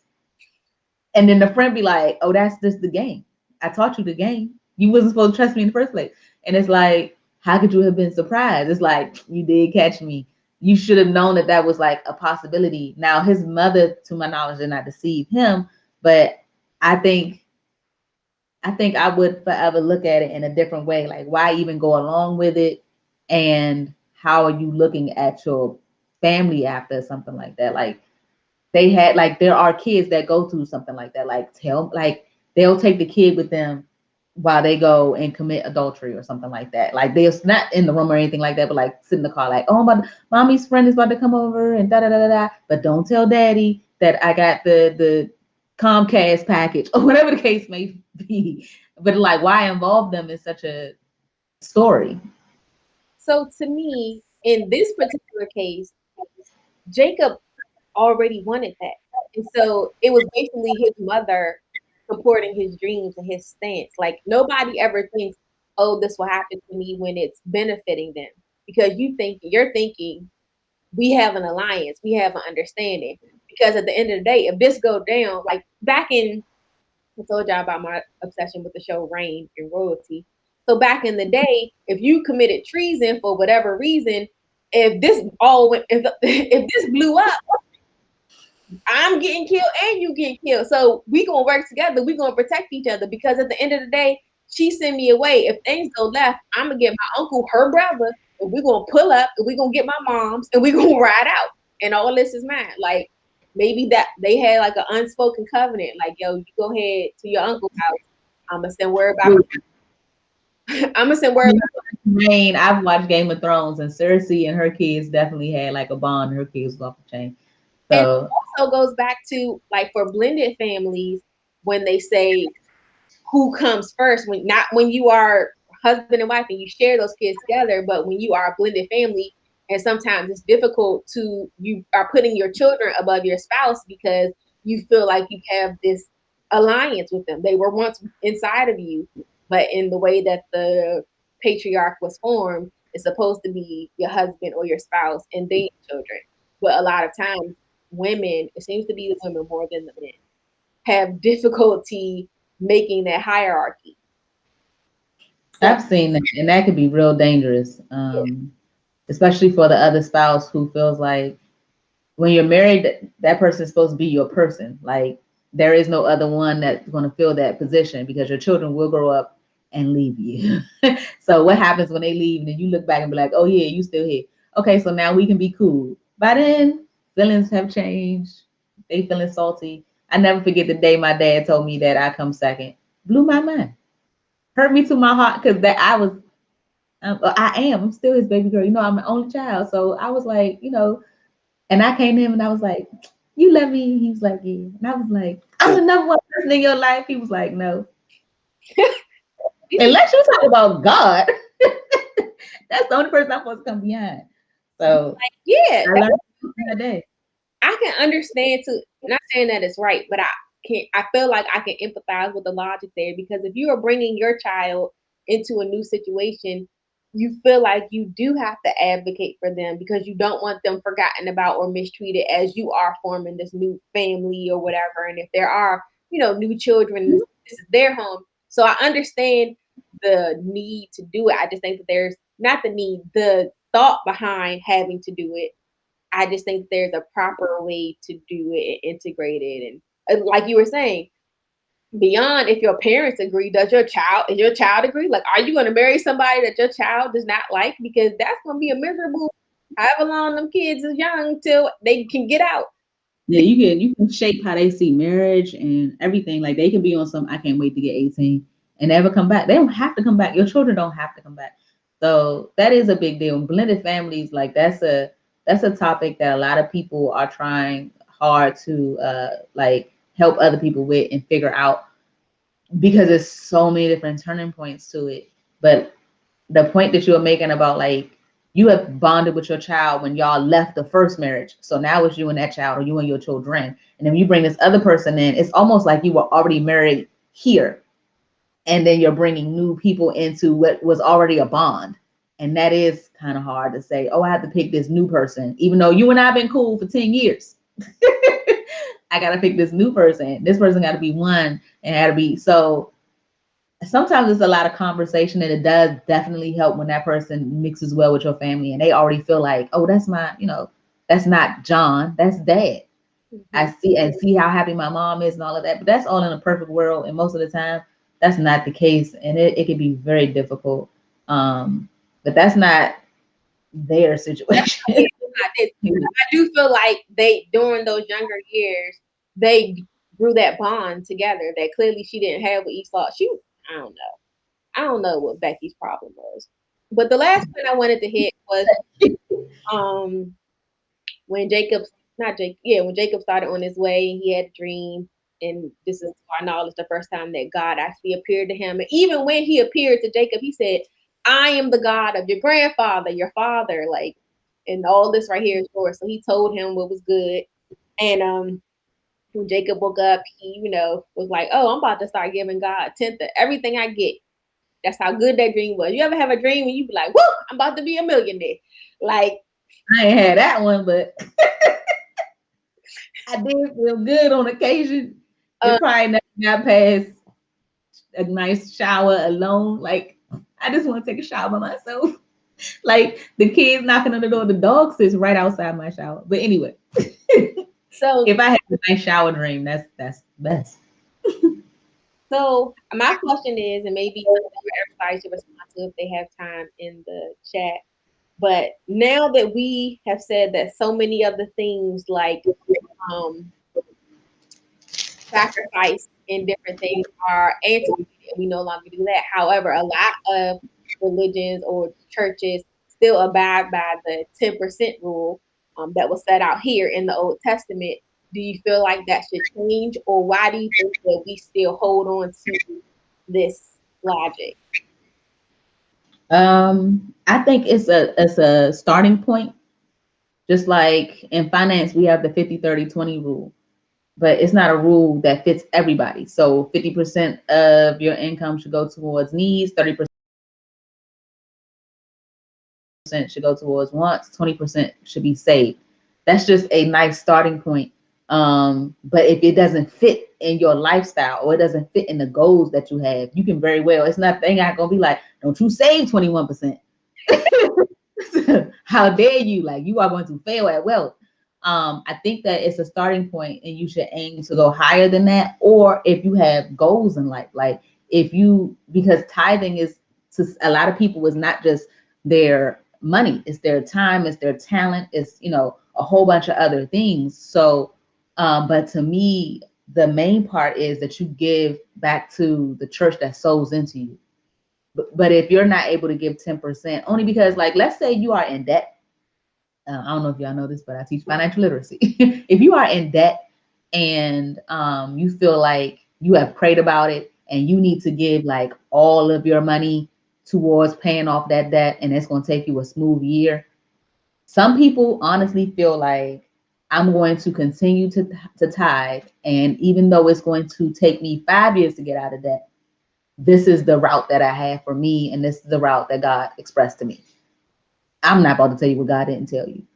And then the friend be like, oh, that's just the game. I taught you the game. You wasn't supposed to trust me in the first place. And it's like, how could you have been surprised? It's like, you did catch me. You should have known that that was like a possibility. Now, his mother, to my knowledge, did not deceive him, but I think I would forever look at it in a different way. Like, why even go along with it? And how are you looking at your family after something like that? Like, they had, like, there are kids that go through something like that. Like, they'll take the kid with them while they go and commit adultery or something like that. Like, they're not in the room or anything like that, but like sit in the car, like, oh, but mommy's friend is about to come over and da da da da da. But don't tell daddy that I got the Comcast package or whatever the case may be. But like, why involve them in such a story? So to me, in this particular case, Jacob already wanted that. And so it was basically his mother supporting his dreams and his stance. Like, nobody ever thinks, oh, this will happen to me when it's benefiting them. Because you're thinking we have an alliance, we have an understanding. Because at the end of the day, if this goes down, like back in, I told y'all about my obsession with the show Reign and Royalty. So back in the day, if you committed treason for whatever reason, if this this blew up, I'm getting killed and you getting killed. So we gonna work together. We gonna protect each other, because at the end of the day, she sent me away. If things go left, I'm gonna get my uncle, her brother, and we gonna pull up and we gonna get my mom's and we gonna ride out. And all this is mine. Like, maybe that they had like an unspoken covenant. Like, yo, you go ahead to your uncle's house. I'm gonna send word about. I'm gonna send word. Rain. I've watched Game of Thrones, and Cersei and her kids definitely had like a bond. Her kids was off the chain. And it So also goes back to like for blended families, when they say who comes first, when not when you are husband and wife and you share those kids together, but when you are a blended family, and sometimes it's difficult to, you are putting your children above your spouse because you feel like you have this alliance with them. They were once inside of you, but in the way that the patriarch was formed, it's supposed to be your husband or your spouse and then your children. But a lot of times, women, it seems to be the women more than the men, have difficulty making that hierarchy. So I've seen that, and that could be real dangerous, yeah, especially for the other spouse who feels like when you're married, that person is supposed to be your person. Like there is no other one that's going to fill that position because your children will grow up and leave you. So what happens when they leave and then you look back and be like, oh yeah, you still here. Okay, so now we can be cool. By then, feelings have changed. They feeling salty. I never forget the day my dad told me that I come second. Blew my mind. Hurt me to my heart because that I am. I'm still his baby girl. You know, I'm an only child. So I was like, and I came to him and I was like, you love me? He was like, yeah. And I was like, I'm the number one person in your life. He was like, no. Unless you talk about God, that's the only person I'm supposed to come behind. So yeah, I learned that day. I can understand too. Not saying that it's right, but I feel like I can empathize with the logic there, because if you are bringing your child into a new situation, you feel like you do have to advocate for them because you don't want them forgotten about or mistreated as you are forming this new family or whatever. And if there are, new children, this is their home. So I understand the need to do it. I just think that there's not the need, the thought behind having to do it. I just think there's a proper way to do it and integrate it. And like you were saying, beyond if your parents agree, is your child agree? Like, are you going to marry somebody that your child does not like? Because that's going to be a miserable, however long them kids is young till they can get out. Yeah, you can shape how they see marriage and everything. Like they can be on some I can't wait to get 18 and never come back. They don't have to come back. Your children don't have to come back. So that is a big deal. Blended families, like that's a topic that a lot of people are trying hard to like help other people with and figure out because there's so many different turning points to it. But the point that you were making about like you have bonded with your child when y'all left the first marriage. So now it's you and that child or you and your children. And then you bring this other person in, it's almost like you were already married here. And then you're bringing new people into what was already a bond. And that is kind of hard to say, oh, I have to pick this new person, even though you and I have been cool for 10 years. I got to pick this new person. This person got to be one and had to be. So sometimes it's a lot of conversation and it does definitely help when that person mixes well with your family and they already feel like, oh, that's my, that's not John, that's dad. Mm-hmm. I see how happy my mom is and all of that, but that's all in a perfect world. And most of the time that's not the case. And it can be very difficult. But that's not their situation. I do feel like they, during those younger years, they grew that bond together that clearly she didn't have with Esau. I don't know. I don't know what Becky's problem was. But the last point I wanted to hit was um when Jacob, not Jacob, yeah, when Jacob started on his way, he had a dream, and this is to our knowledge the first time that God actually appeared to him. And even when he appeared to Jacob, he said, "I am the God of your grandfather, your father," like, and all this right here is yours. So he told him what was good, and when Jacob woke up, he, was like, "Oh, I'm about to start giving God a tenth of everything I get." That's how good that dream was. You ever have a dream when you be like, "Woo, I'm about to be a millionaire"? Like, I ain't had that one, but I did feel good on occasion. uh, It probably never got past a nice shower alone. Like I just want to take a shower by myself. Like the kids knocking on the door, the dog sits right outside my shower. But anyway, so if I had a nice shower dream, that's best. So my question is, and maybe everybody should respond to if they have time in the chat. But now that we have said that so many of the things like um, sacrifice and different things are antiquated, we no longer do that. However, a lot of religions or churches still abide by the 10% rule. that was set out here in the Old Testament. Do you feel like that should change, or why do you think that we still hold on to this logic? I think it's a starting point. Just like in finance, we have the 50-30-20 rule, but it's not a rule that fits everybody. So 50% of your income should go towards needs, 30% should go towards wants, 20% should be saved. That's just a nice starting point. But if it doesn't fit in your lifestyle or it doesn't fit in the goals that you have, you can very well, it's not, they not gonna be like, don't you save 21%. How dare you? Like, you are going to fail at wealth. I think that it's a starting point and you should aim to go higher than that. Or if you have goals in life, like if you, because tithing is, to a lot of people, is not just their money, it's their time, it's their talent, it's, you know, a whole bunch of other things. So, but to me, the main part is that you give back to the church that sows into you. But if you're not able to give 10%, only because, like, let's say you are in debt. I don't know if y'all know this, but I teach financial literacy. If you are in debt and you feel like you have prayed about it and you need to give like all of your money towards paying off that debt, and it's going to take you a smooth year. Some people honestly feel like, I'm going to continue to tithe, and even though it's going to take me 5 years to get out of debt, this is the route that I have for me, and this is the route that God expressed to me. I'm not about to tell you what God didn't tell you.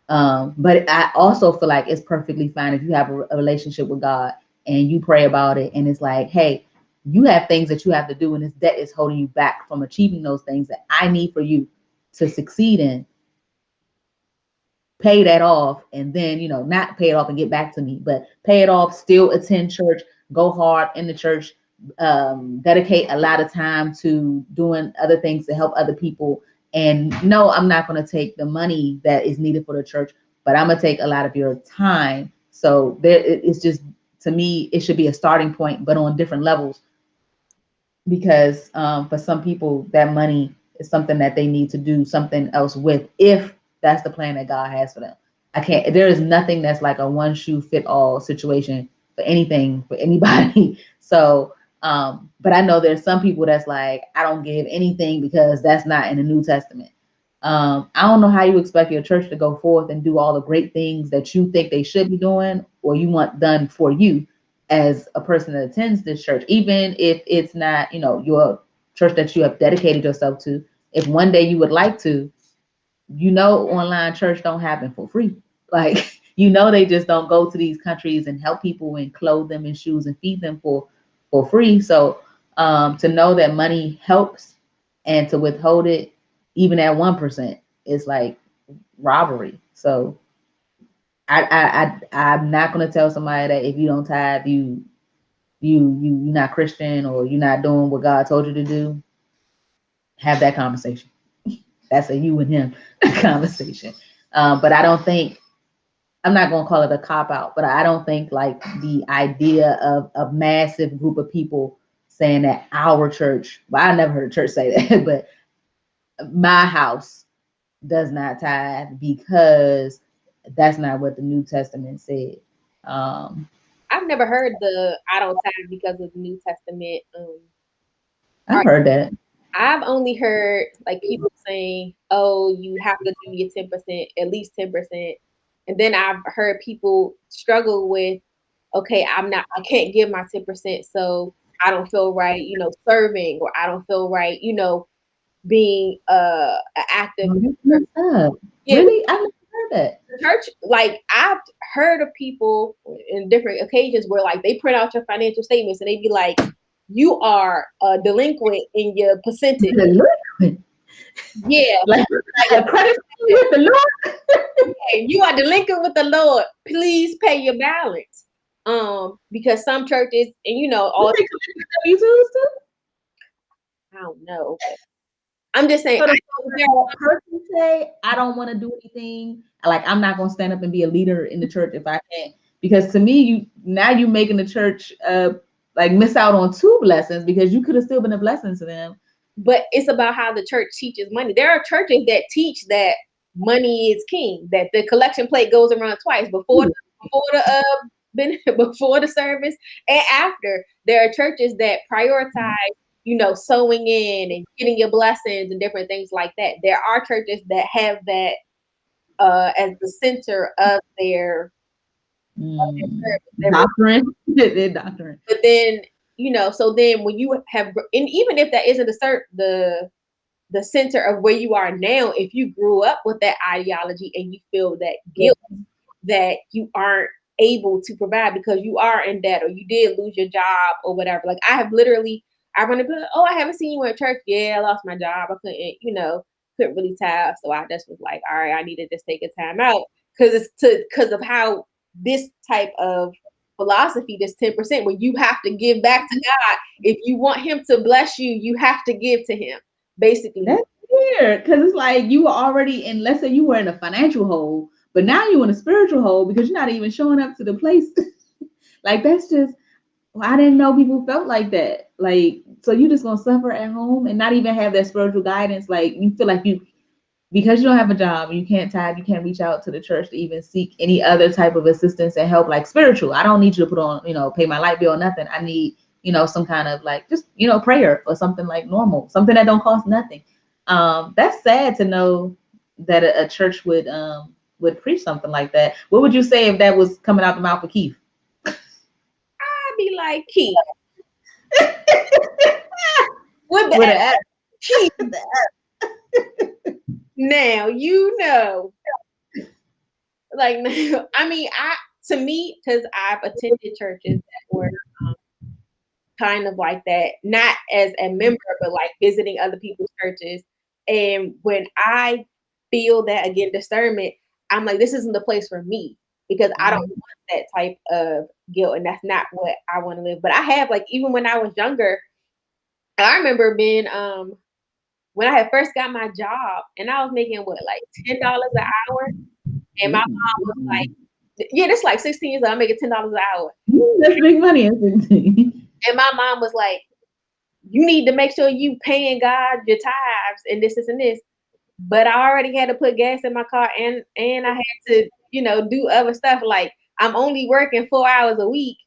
But I also feel like it's perfectly fine if you have a relationship with God and you pray about it, and it's like, hey, you have things that you have to do, and this debt is holding you back from achieving those things that I need for you to succeed in. Pay that off, and then, you know, not pay it off and get back to me, but pay it off, still attend church, go hard in the church, dedicate a lot of time to doing other things to help other people. And no, I'm not going to take the money that is needed for the church, but I'm going to take a lot of your time. So there, it's just, to me, it should be a starting point, but on different levels, because for some people, that money is something that they need to do something else with, if that's the plan that God has for them. I can't, there is nothing that's like a one shoe fit all situation for anything, for anybody. So, but I know there's some people that's like, I don't give anything because that's not in the New Testament. I don't know how you expect your church to go forth and do all the great things that you think they should be doing, or you want done for you as a person that attends this church, even if it's not, you know, your church that you have dedicated yourself to. If one day you would like to, you know, online church don't happen for free. Like, you know, they just don't go to these countries and help people and clothe them in shoes and feed them for free. So to know that money helps and to withhold it even at 1% is like robbery. So I'm not gonna tell somebody that if you don't tithe, you're not Christian, or you're not doing what God told you to do. Have that conversation. That's a you and him conversation. But I don't think, I'm not going to call it a cop out, but I don't think like the idea of a massive group of people saying that our church, well, I never heard a church say that, but my house does not tithe, because that's not what the New Testament said. I've never heard the I don't tithe because of the New Testament. I've heard that. I've only heard like people saying, "Oh, you have to do your 10%, at least 10%," and then I've heard people struggle with, "Okay, I can't give my 10%, so I don't feel right, you know, serving, or I don't feel right, you know, being an active." Yeah, really, I've never heard that. Church, like I've heard of people in different occasions where like they print out your financial statements and they be like, you are a delinquent in your percentage. Delinquent. Yeah. Like a credit with the Lord. You are delinquent with the Lord. Please pay your balance. Because some churches, and you know, all I don't know. I'm just saying, person say, I don't want to do anything. Like, I'm not gonna stand up and be a leader in the church if I can't. Because to me, you making the church like miss out on 2 blessings, because you could have still been a blessing to them. But it's about how the church teaches money. There are churches that teach that money is king, that the collection plate goes around twice, before the service and after. There are churches that prioritize, sowing in and getting your blessings and different things like that. There are churches that have that as the center of their doctrine. Their doctrine. But then, so then when you have, and even if that isn't the center of where you are now, if you grew up with that ideology and you feel that guilt that you aren't able to provide because you are in debt or you did lose your job or whatever. Like I run into people, oh, I haven't seen you at church. Yeah, I lost my job. I couldn't really tell. So I just was like, all right, I need to just take a time out because of how this type of philosophy, this 10%, where you have to give back to God. If you want him to bless you, you have to give to him. Basically, that's weird because it's like you were already in. Let's say you were in a financial hole, but now you're in a spiritual hole because you're not even showing up to the place. Like that's just. Well, I didn't know people felt like that. Like, so you just gonna suffer at home and not even have that spiritual guidance. Like you feel like because you don't have a job, you can't tithe, you can't reach out to the church to even seek any other type of assistance and help, like spiritual. I don't need you to put on, pay my light bill or nothing. I need, some kind of like just, prayer or something like normal, something that don't cost nothing. That's sad to know that a church would preach something like that. What would you say if that was coming out the mouth of Keith? I'd be like, Keith. With the Keith. Now, like, I mean, to me, because I've attended churches that were kind of like that, not as a member, but like visiting other people's churches. And when I feel that, again, discernment, I'm like, this isn't the place for me because I don't want that type of guilt. And that's not what I want to live. But I have, like, even when I was younger, I remember being, when I had first got my job and I was making what, like $10 an hour. And my mom was like, yeah, that's like 16 years old. I'm making $10 an hour. That's big money. And my mom was like, you need to make sure you paying God your tithes and this and this. But I already had to put gas in my car and I had to, do other stuff. Like I'm only working 4 hours a week.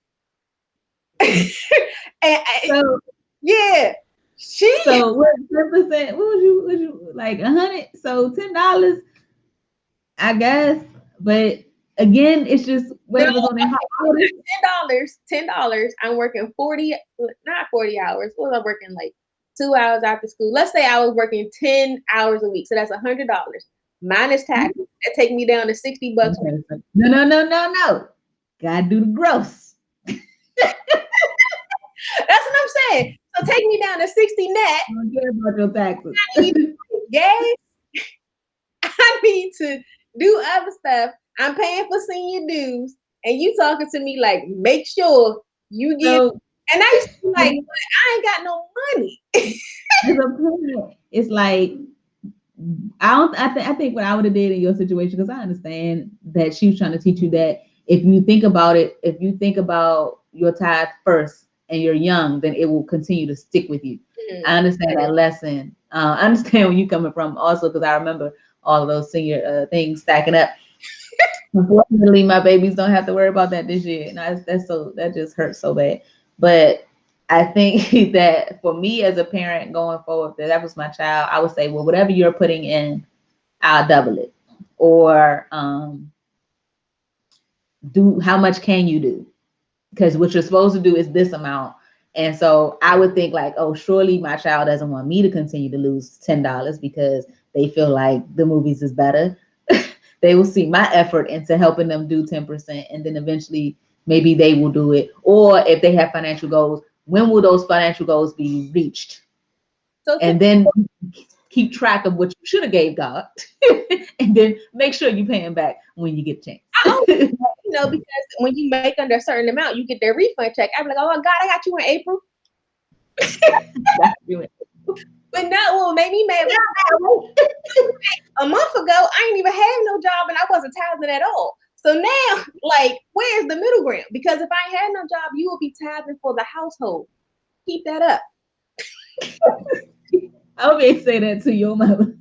Yeah. So what 10%? What would you like 100? So $10, I guess. But again, it's just whatever's on their heart. $10. I'm working 40, not 40 hours. What was I working, like 2 hours after school? Let's say I was working 10 hours a week. So that's $100 minus tax. That take me down to $60. No. Gotta do the gross. That's what I'm saying. So take me down to 60 net. I don't care about your taxes. Gas. I need to do other stuff. I'm paying for senior dues, and you talking to me like, make sure you get. And I used to be like, I ain't got no money. It's like I think what I would have did in your situation, because I understand that she was trying to teach you that if you think about it, if you think about your tithe first and you're young, then it will continue to stick with you. Mm-hmm. I understand that lesson. I understand where you're coming from also, because I remember all of those senior things stacking up. Unfortunately, my babies don't have to worry about that this year. And that just hurts so bad. But I think that for me as a parent going forward, if that was my child, I would say, well, whatever you're putting in, I'll double it. Or how much can you do? Because what you're supposed to do is this amount. And so I would think like, oh, surely my child doesn't want me to continue to lose $10 because they feel like the movies is better. They will see my effort into helping them do 10%. And then eventually maybe they will do it. Or if they have financial goals, when will those financial goals be reached? And then keep track of what you should have gave God. And then make sure you pay him back when you get a chance. Because when you make under a certain amount, you get their refund check. I'm like, oh God, I got you in April. But no, well, maybe a month ago, I ain't even had no job and I wasn't tithing at all. So now, like, where's the middle ground? Because if I ain't had no job, you will be tithing for the household. Keep that up. I would say that to your mother.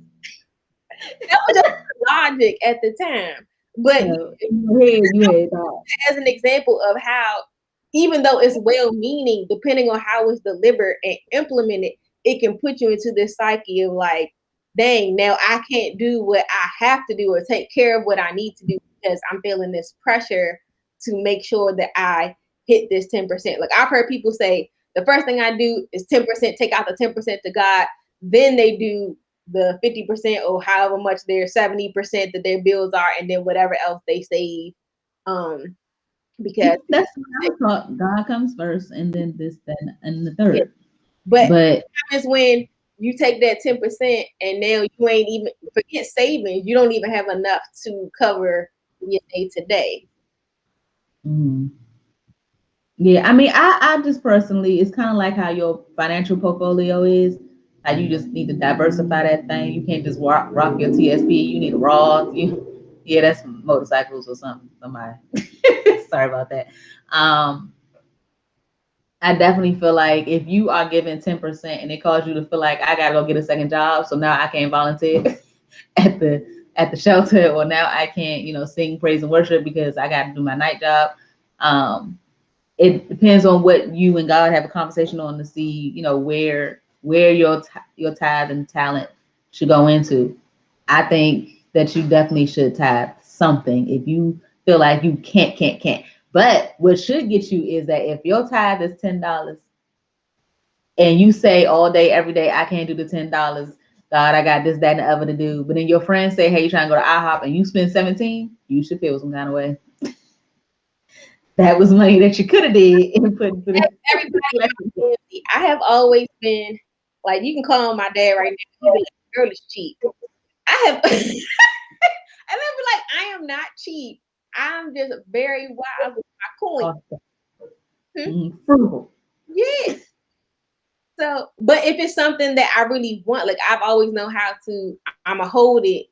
That was just a lie. logic at the time. But you had thought. as an example of how, even though it's well-meaning, depending on how it's delivered and implemented, it can put you into this psyche of like, dang, now I can't do what I have to do or take care of what I need to do because I'm feeling this pressure to make sure that I hit this 10%. Like I've heard people say, the first thing I do is 10%, take out the 10% to God. Then they do the 50% or however much their 70% that their bills are, and then whatever else they save. Because that's what I thought. God comes first, and then this, then, and the third. Yeah. But what happens when you take that 10% and now you ain't even, forget savings, you don't even have enough to cover your day to day. Yeah, I mean, I just personally, it's kind of like how your financial portfolio is. How you just need to diversify that thing. You can't just rock your TSP. You need a Roth. Yeah, that's motorcycles or something. Somebody, sorry about that. I definitely feel like if you are giving 10% and it causes you to feel like I gotta go get a second job, so now I can't volunteer at the shelter, or now I can't, sing praise and worship because I got to do my night job. It depends on what you and God have a conversation on to see, where your tithe and talent should go into. I think that you definitely should tithe something if you feel like you can't. But what should get you is that if your tithe is $10 and you say all day, every day, I can't do the $10, God, I got this, that, and the other to do. But then your friends say, hey, you trying to go to IHOP and you spend 17, you should feel some kind of way. That was money that you could have did and put into the everybody. I have always been like, you can call my dad right now. He'll be like, girl is cheap. I have, and then be like, I am not cheap. I'm just very wise with my coin. Frugal. Yes. So, but if it's something that I really want, like I've always known how to, I'ma hold it.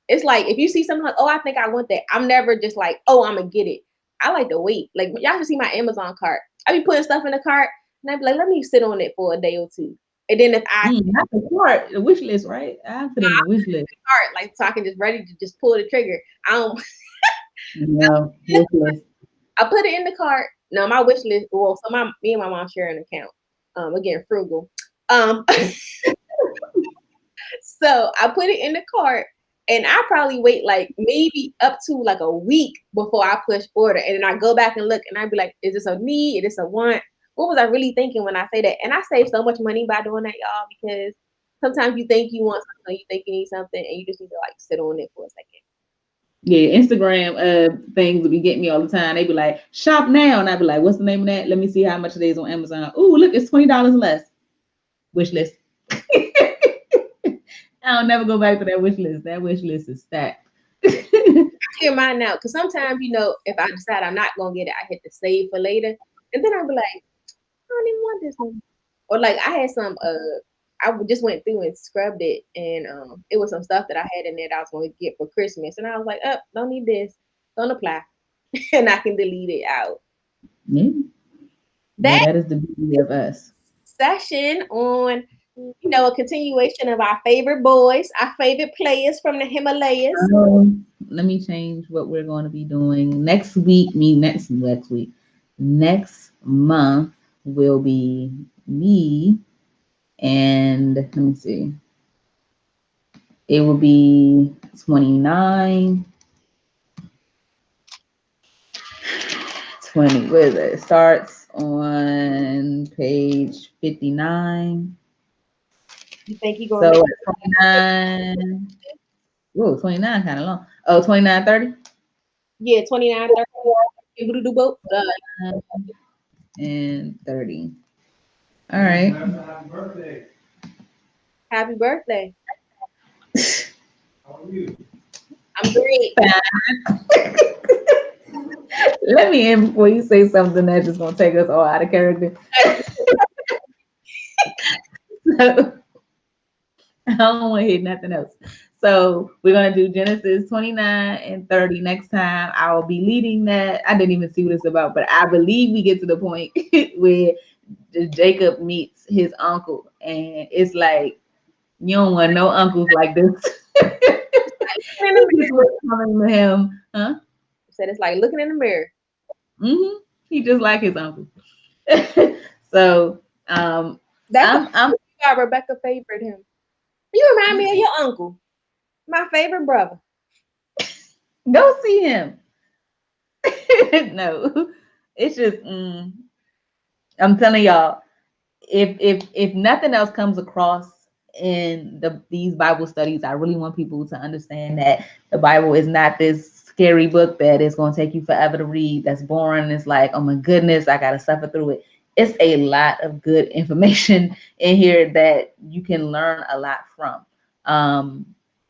It's like if you see something like, oh, I think I want that. I'm never just like, oh, I'm gonna get it. I like to wait. Like y'all should see my Amazon cart. I be putting stuff in the cart, and I be like, let me sit on it for a day or two. And then if I not the cart, the wish list, right? I put it in the wish list. Cart, like so I can just ready to just pull the trigger. I don't. No, wish list. I put it in the cart. No, my wish list. Well, so me and my mom share an account. Again, frugal. So I put it in the cart, and I probably wait like maybe up to like a week before I push order, and then I go back and look, and I'd be like, is this a need? Is this a want? What was I really thinking when I say that? And I save so much money by doing that, y'all, because sometimes you think you want something, you think you need something, and you just need to like sit on it for a second. Yeah, Instagram things would be getting me all the time. They be like, shop now, and I'd be like, what's the name of that? Let me see how much it is on Amazon. Ooh, look, it's $20 less. Wish list. I'll never go back to that wish list. That wish list is stacked. I clear mine out because sometimes, if I decide I'm not gonna get it, I hit the save for later, and then I'll be like, I don't even want this one. Or like I had some I just went through and scrubbed it, and it was some stuff that I had in there that I was going to get for Christmas, and I was like, don't need this, don't apply, and I can delete it out. Yeah. That is the beauty of us. Session on, a continuation of our favorite boys, our favorite players from the Himalayas. Let me change what we're going to be doing next week. Next month will be me, and let me see. It will be 29. 20. What is it? It starts on page 59. You think you're going to make 29? Whoa, 29 kind of long. Oh, 29, 30? Yeah, 29, 30. You're going to do both? And 30. All right. Happy birthday. Happy birthday. How are you? I'm great. Let me in before you say something that's just going to take us all out of character. So, I don't want to hear nothing else. So we're going to do Genesis 29 and 30 next time. I will be leading that. I didn't even see what it's about, but I believe we get to the point where Jacob meets his uncle. And it's like, you don't want no uncles like this. just what's coming to him, huh? Said it's like looking in the mirror. He just like his uncle. So That's I'm why Rebecca favored him. You remind me of your uncle, my favorite brother. go see him. No, it's just I'm telling y'all, if nothing else comes across in these Bible studies, I really want people to understand that the Bible is not this scary book that is going to take you forever to read. That's boring. It's like, oh my goodness, I got to suffer through it. It's a lot of good information in here that you can learn a lot from.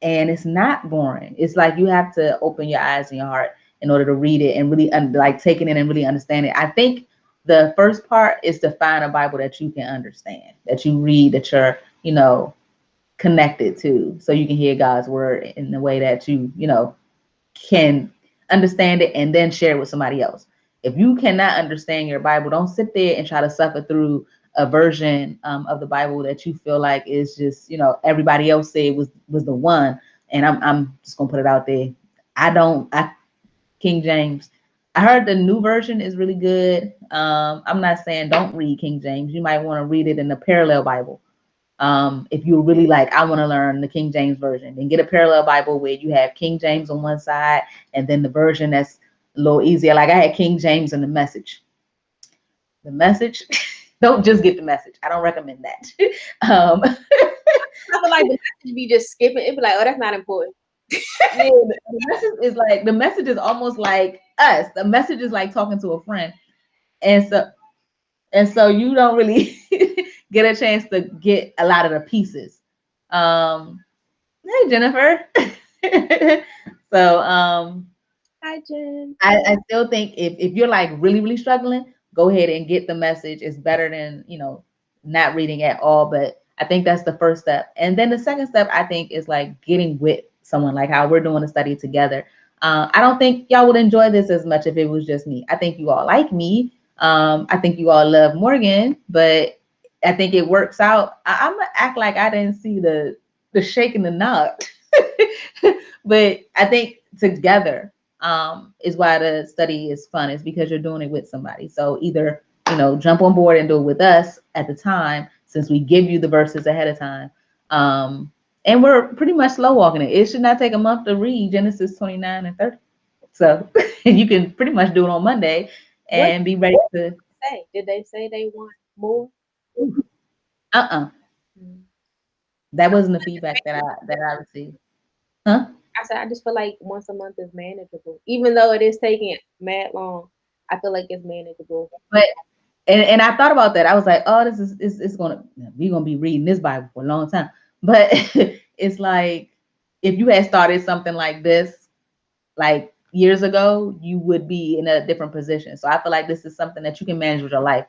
And it's not boring. It's like you have to open your eyes and your heart in order to read it and really like take it in and really understand it. I think the first part is to find a Bible that you can understand, that you read, that you're, connected to, so you can hear God's word in the way that you can understand it and then share it with somebody else. If you cannot understand your Bible, don't sit there and try to suffer through a version of the Bible that you feel like is just, everybody else said was the one. And I'm just gonna put it out there. King James. I heard the new version is really good. I'm not saying don't read King James. You might want to read it in the parallel Bible. If you really like, I want to learn the King James version, then get a parallel Bible where you have King James on one side and then the version that's a little easier. Like I had King James and the Message. The Message, don't just get the Message. I don't recommend that. I feel like the message be just skipping. It'd be like, oh, that's not important. Yeah, the message is almost like us. The Message is like talking to a friend. And so you don't really get a chance to get a lot of the pieces. Hey Jennifer. So Hi Jen. I still think if you're like really, really struggling, go ahead and get the Message. It's better than, not reading at all. But I think that's the first step. And then the second step, I think, is like getting with someone, like how we're doing a study together. I don't think y'all would enjoy this as much if it was just me. I think you all like me. I think you all love Morgan, but I think it works out. I'm gonna act like I didn't see the shaking the nut. But I think together is why the study is fun, is because you're doing it with somebody. So either, jump on board and do it with us at the time, since we give you the verses ahead of time. And we're pretty much slow walking it. It should not take a month to read Genesis 29 and 30. So you can pretty much do it on Monday and be ready to say. Did they say they want more? That wasn't the feedback that I received. Huh? I said I just feel like once a month is manageable. Even though it is taking mad long, I feel like it's manageable. But and I thought about that. I was like, oh, we're gonna be reading this Bible for a long time. But it's like, if you had started something like this like years ago, you would be in a different position. So I feel like this is something that you can manage with your life.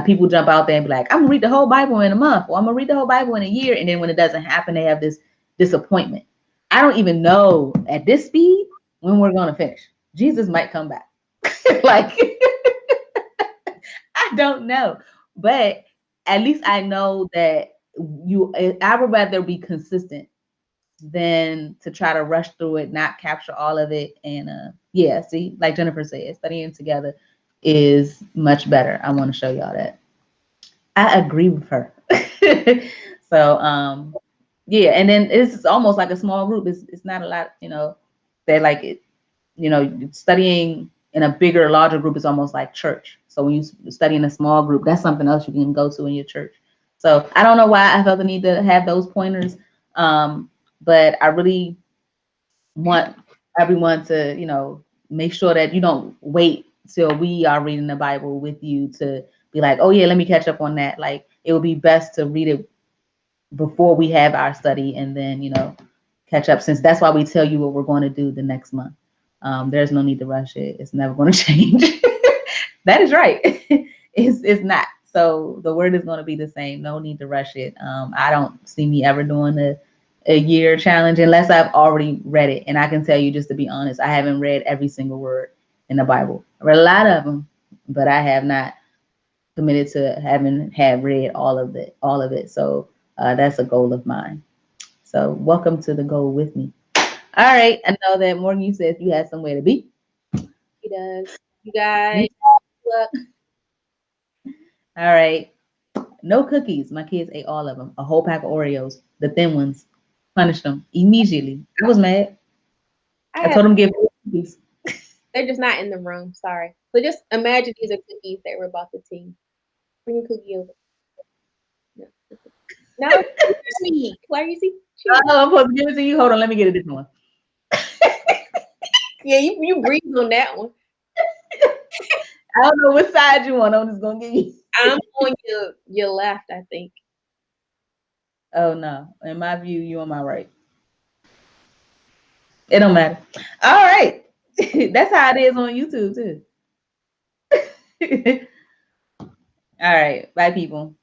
People jump out there and be like, I'm gonna read the whole Bible in a month, or I'm gonna read the whole Bible in a year, and then when it doesn't happen, they have this disappointment. I don't even know at this speed when we're gonna finish. Jesus might come back. Like I don't know, but at least I know that I would rather be consistent than to try to rush through it, not capture all of it. And see, like Jennifer said, studying together is much better. I want to show y'all that. I agree with her. So and then it's almost like a small group. It's not a lot, that like it, studying in a bigger, larger group is almost like church. So when you study in a small group, that's something else you can go to in your church. So I don't know why I felt the need to have those pointers. But I really want everyone to, make sure that you don't wait till we are reading the Bible with you to be like, oh yeah, let me catch up on that. Like, it would be best to read it before we have our study and then, catch up, since that's why we tell you what we're going to do the next month. There's no need to rush it. It's never going to change. That is right. It's not. So the word is going to be the same. No need to rush it. I don't see me ever doing a year challenge unless I've already read it. And I can tell you, just to be honest, I haven't read every single word in the Bible. I read a lot of them, but I have not committed to have read all of it. So that's a goal of mine. So welcome to the goal with me. All right. I know that Morgan, you said you had somewhere to be. He does. You guys, look. All right. No cookies. My kids ate all of them. A whole pack of Oreos, the thin ones. Punished them immediately. I was mad. I told them to give cookies. They're just not in the room. Sorry. So just imagine these are cookies that were about the team. Bring a cookie over. No. Now, sweet. Clarice. Oh, I'm supposed to give it to you. Hold on, let me get a different one. Yeah, you breathed on that one. I don't know what side you want. I'm just gonna give you. I'm on your left, I think. Oh no. In my view, you on my right. It don't matter. All right. That's how it is on YouTube too. All right. Bye, people.